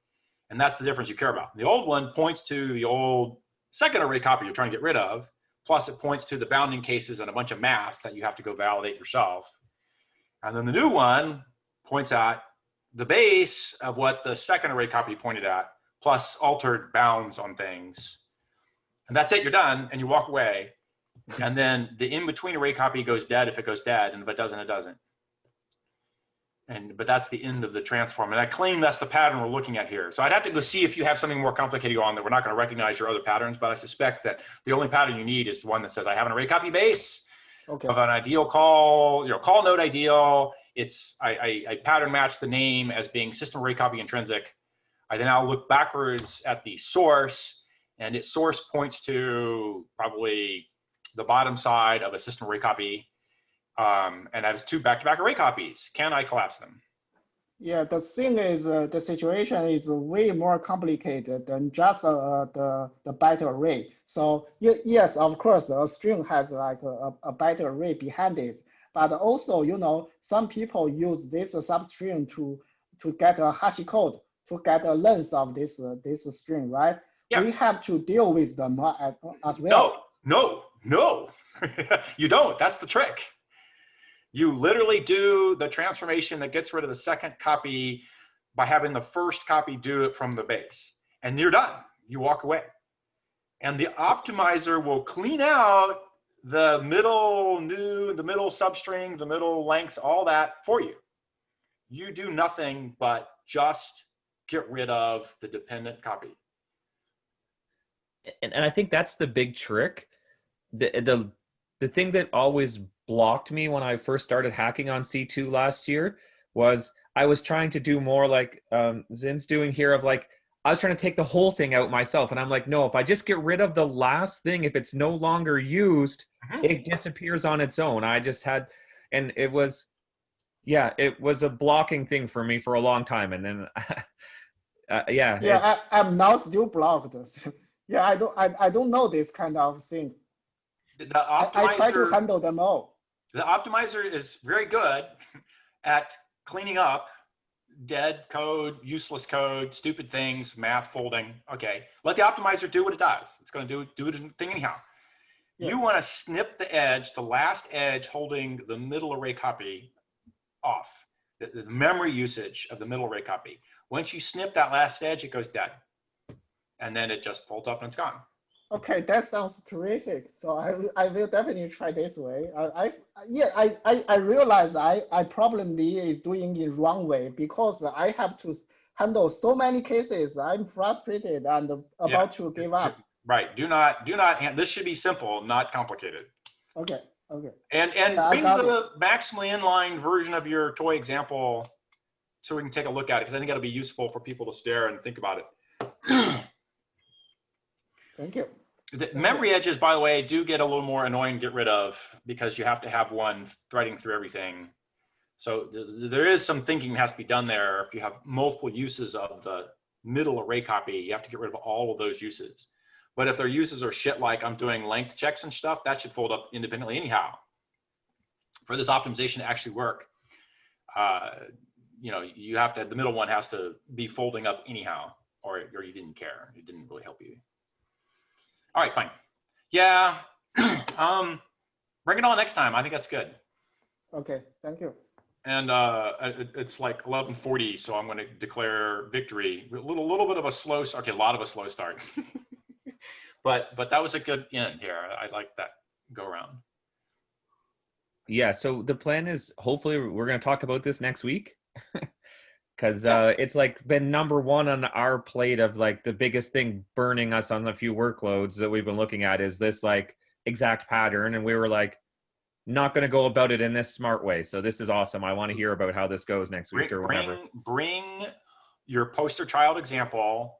And that's the difference you care about. The old one points to the old second array copy you're trying to get rid of, plus it points to the bounding cases and a bunch of math that you have to go validate yourself. And then the new one points at the base of what the second array copy pointed at, plus altered bounds on things. And that's it, you're done, and you walk away. And then the in-between array copy goes dead if it goes dead, and if it doesn't, it doesn't. But that's the end of the transform. And I claim that's the pattern we're looking at here. So I'd have to go see if you have something more complicated on that. We're not going to recognize your other patterns, but I suspect that the only pattern you need is the one that says, I have an array copy base of an ideal call, call node ideal. I pattern match the name as being system array copy intrinsic. I then now look backwards at the source, and its source points to probably the bottom side of a system array copy. And I have two back-to-back array copies. Can I collapse them? Yeah, the thing is, the situation is way more complicated than just the byte array. So yes, of course, a string has like a byte array behind it. But also, some people use this substring to get a hash code, to get a length of this string, right? Yeah. We have to deal with them as well. No, you don't. That's the trick. You literally do the transformation that gets rid of the second copy by having the first copy do it from the base. And you're done. You walk away. And the optimizer will clean out the middle substring, the middle lengths, all that for you. You do nothing but just get rid of the dependent copy. And I think that's the big trick. The thing that always blocked me when I first started hacking on C2 last year was I was trying to do more like Zin's doing here of like, I was trying to take the whole thing out myself. And I'm like, no, if I just get rid of the last thing, if it's no longer used, it disappears on its own. I just had, and it was a blocking thing for me for a long time. And then, I'm now still blocked. Yeah, I don't know this kind of thing. I try to handle them all. The optimizer is very good at cleaning up dead code, useless code, stupid things, math folding. Okay, let the optimizer do what it does. It's going to do its thing anyhow. Yeah. You want to snip the edge, the last edge holding the middle array copy off, the memory usage of the middle array copy. Once you snip that last edge, it goes dead. And then it just folds up and it's gone. Okay, that sounds terrific. So I will definitely try this way. I realize I probably is doing it wrong way because I have to handle so many cases. I'm frustrated and about to give up. Right. Do not. This should be simple, not complicated. Okay. And bring the maximally inline version of your toy example so we can take a look at it because I think that'll be useful for people to stare and think about it. Thank you. The memory edges, by the way, do get a little more annoying to get rid of because you have to have one threading through everything. So there is some thinking that has to be done there. If you have multiple uses of the middle array copy, you have to get rid of all of those uses. But if their uses are shit like I'm doing length checks and stuff, that should fold up independently anyhow. For this optimization to actually work, you have to, the middle one has to be folding up anyhow, or you didn't care. It didn't really help you. All right, fine. Yeah, bring it on next time. I think that's good. Okay, thank you. and it's like 11:40, so I'm going to declare victory. A little bit of a slow start. Okay, a lot of a slow start, but that was a good end here. I like that go around. Yeah. So the plan is hopefully we're going to talk about this next week. Because it's like been #1 on our plate of like the biggest thing burning us on the few workloads that we've been looking at is this like exact pattern. And we were like, not going to go about it in this smart way. So this is awesome. I want to hear about how this goes next week or whenever. Bring your poster child example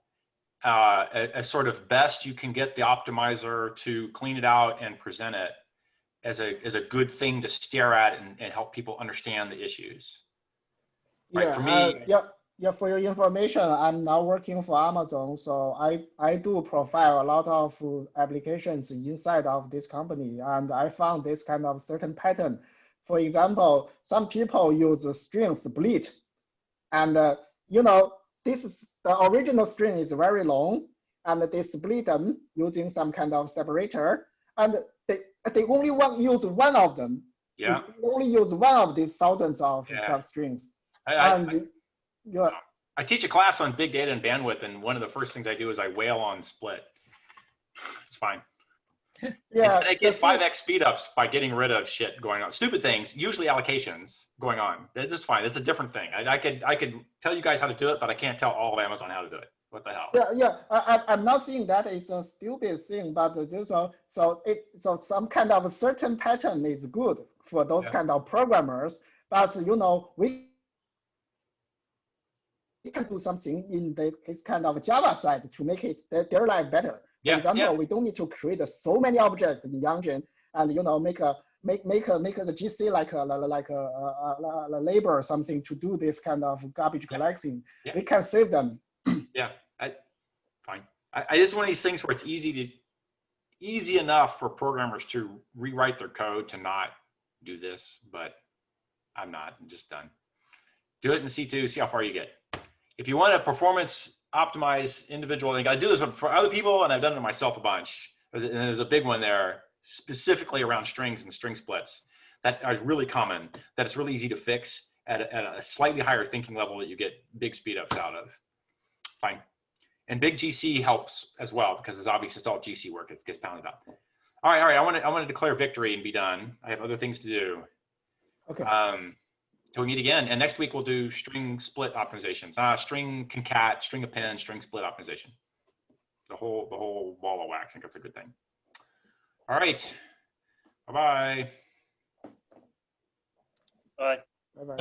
as sort of best you can get the optimizer to clean it out and present it as a good thing to stare at and help people understand the issues. Right, Yeah, for me, yeah. For your information, I'm now working for Amazon, so I do profile a lot of applications inside of this company, and I found this kind of certain pattern. For example, some people use a string split, and this is the original string is very long, and they split them using some kind of separator, and they only use one of them. yeah, They only use one of these thousands of substrings. I teach a class on big data and bandwidth, and one of the first things I do is I wail on split. It's fine. Yeah, and I get 5x speed ups by getting rid of shit going on. Stupid things, usually allocations going on. It's fine. It's a different thing. I could tell you guys how to do it, but I can't tell all of Amazon how to do it. What the hell? Yeah. I'm not saying that it's a stupid thing, but so some kind of a certain pattern is good for those kind of programmers. But we can do something in this kind of Java side to make it their life better. For example, we don't need to create so many objects in the engine and make the GC like a label or something to do this kind of garbage collecting. We can save them. Yeah, fine. I just one of these things where it's easy enough for programmers to rewrite their code to not do this, but I'm not. I'm just done. Do it in C2, see how far you get. If you want to performance optimize individual thing, I do this for other people, and I've done it myself a bunch. And there's a big one there specifically around strings and string splits that are really common, that it's really easy to fix at a slightly higher thinking level that you get big speed ups out of. Fine. And big GC helps as well, because it's obvious it's all GC work. It gets pounded up. All right. I want to declare victory and be done. I have other things to do. Okay. Till we meet again. And next week we'll do string split optimizations. String concat, string append, string split optimization. The whole ball of wax. I think that's a good thing. All right. Bye-bye. Bye. Bye-bye.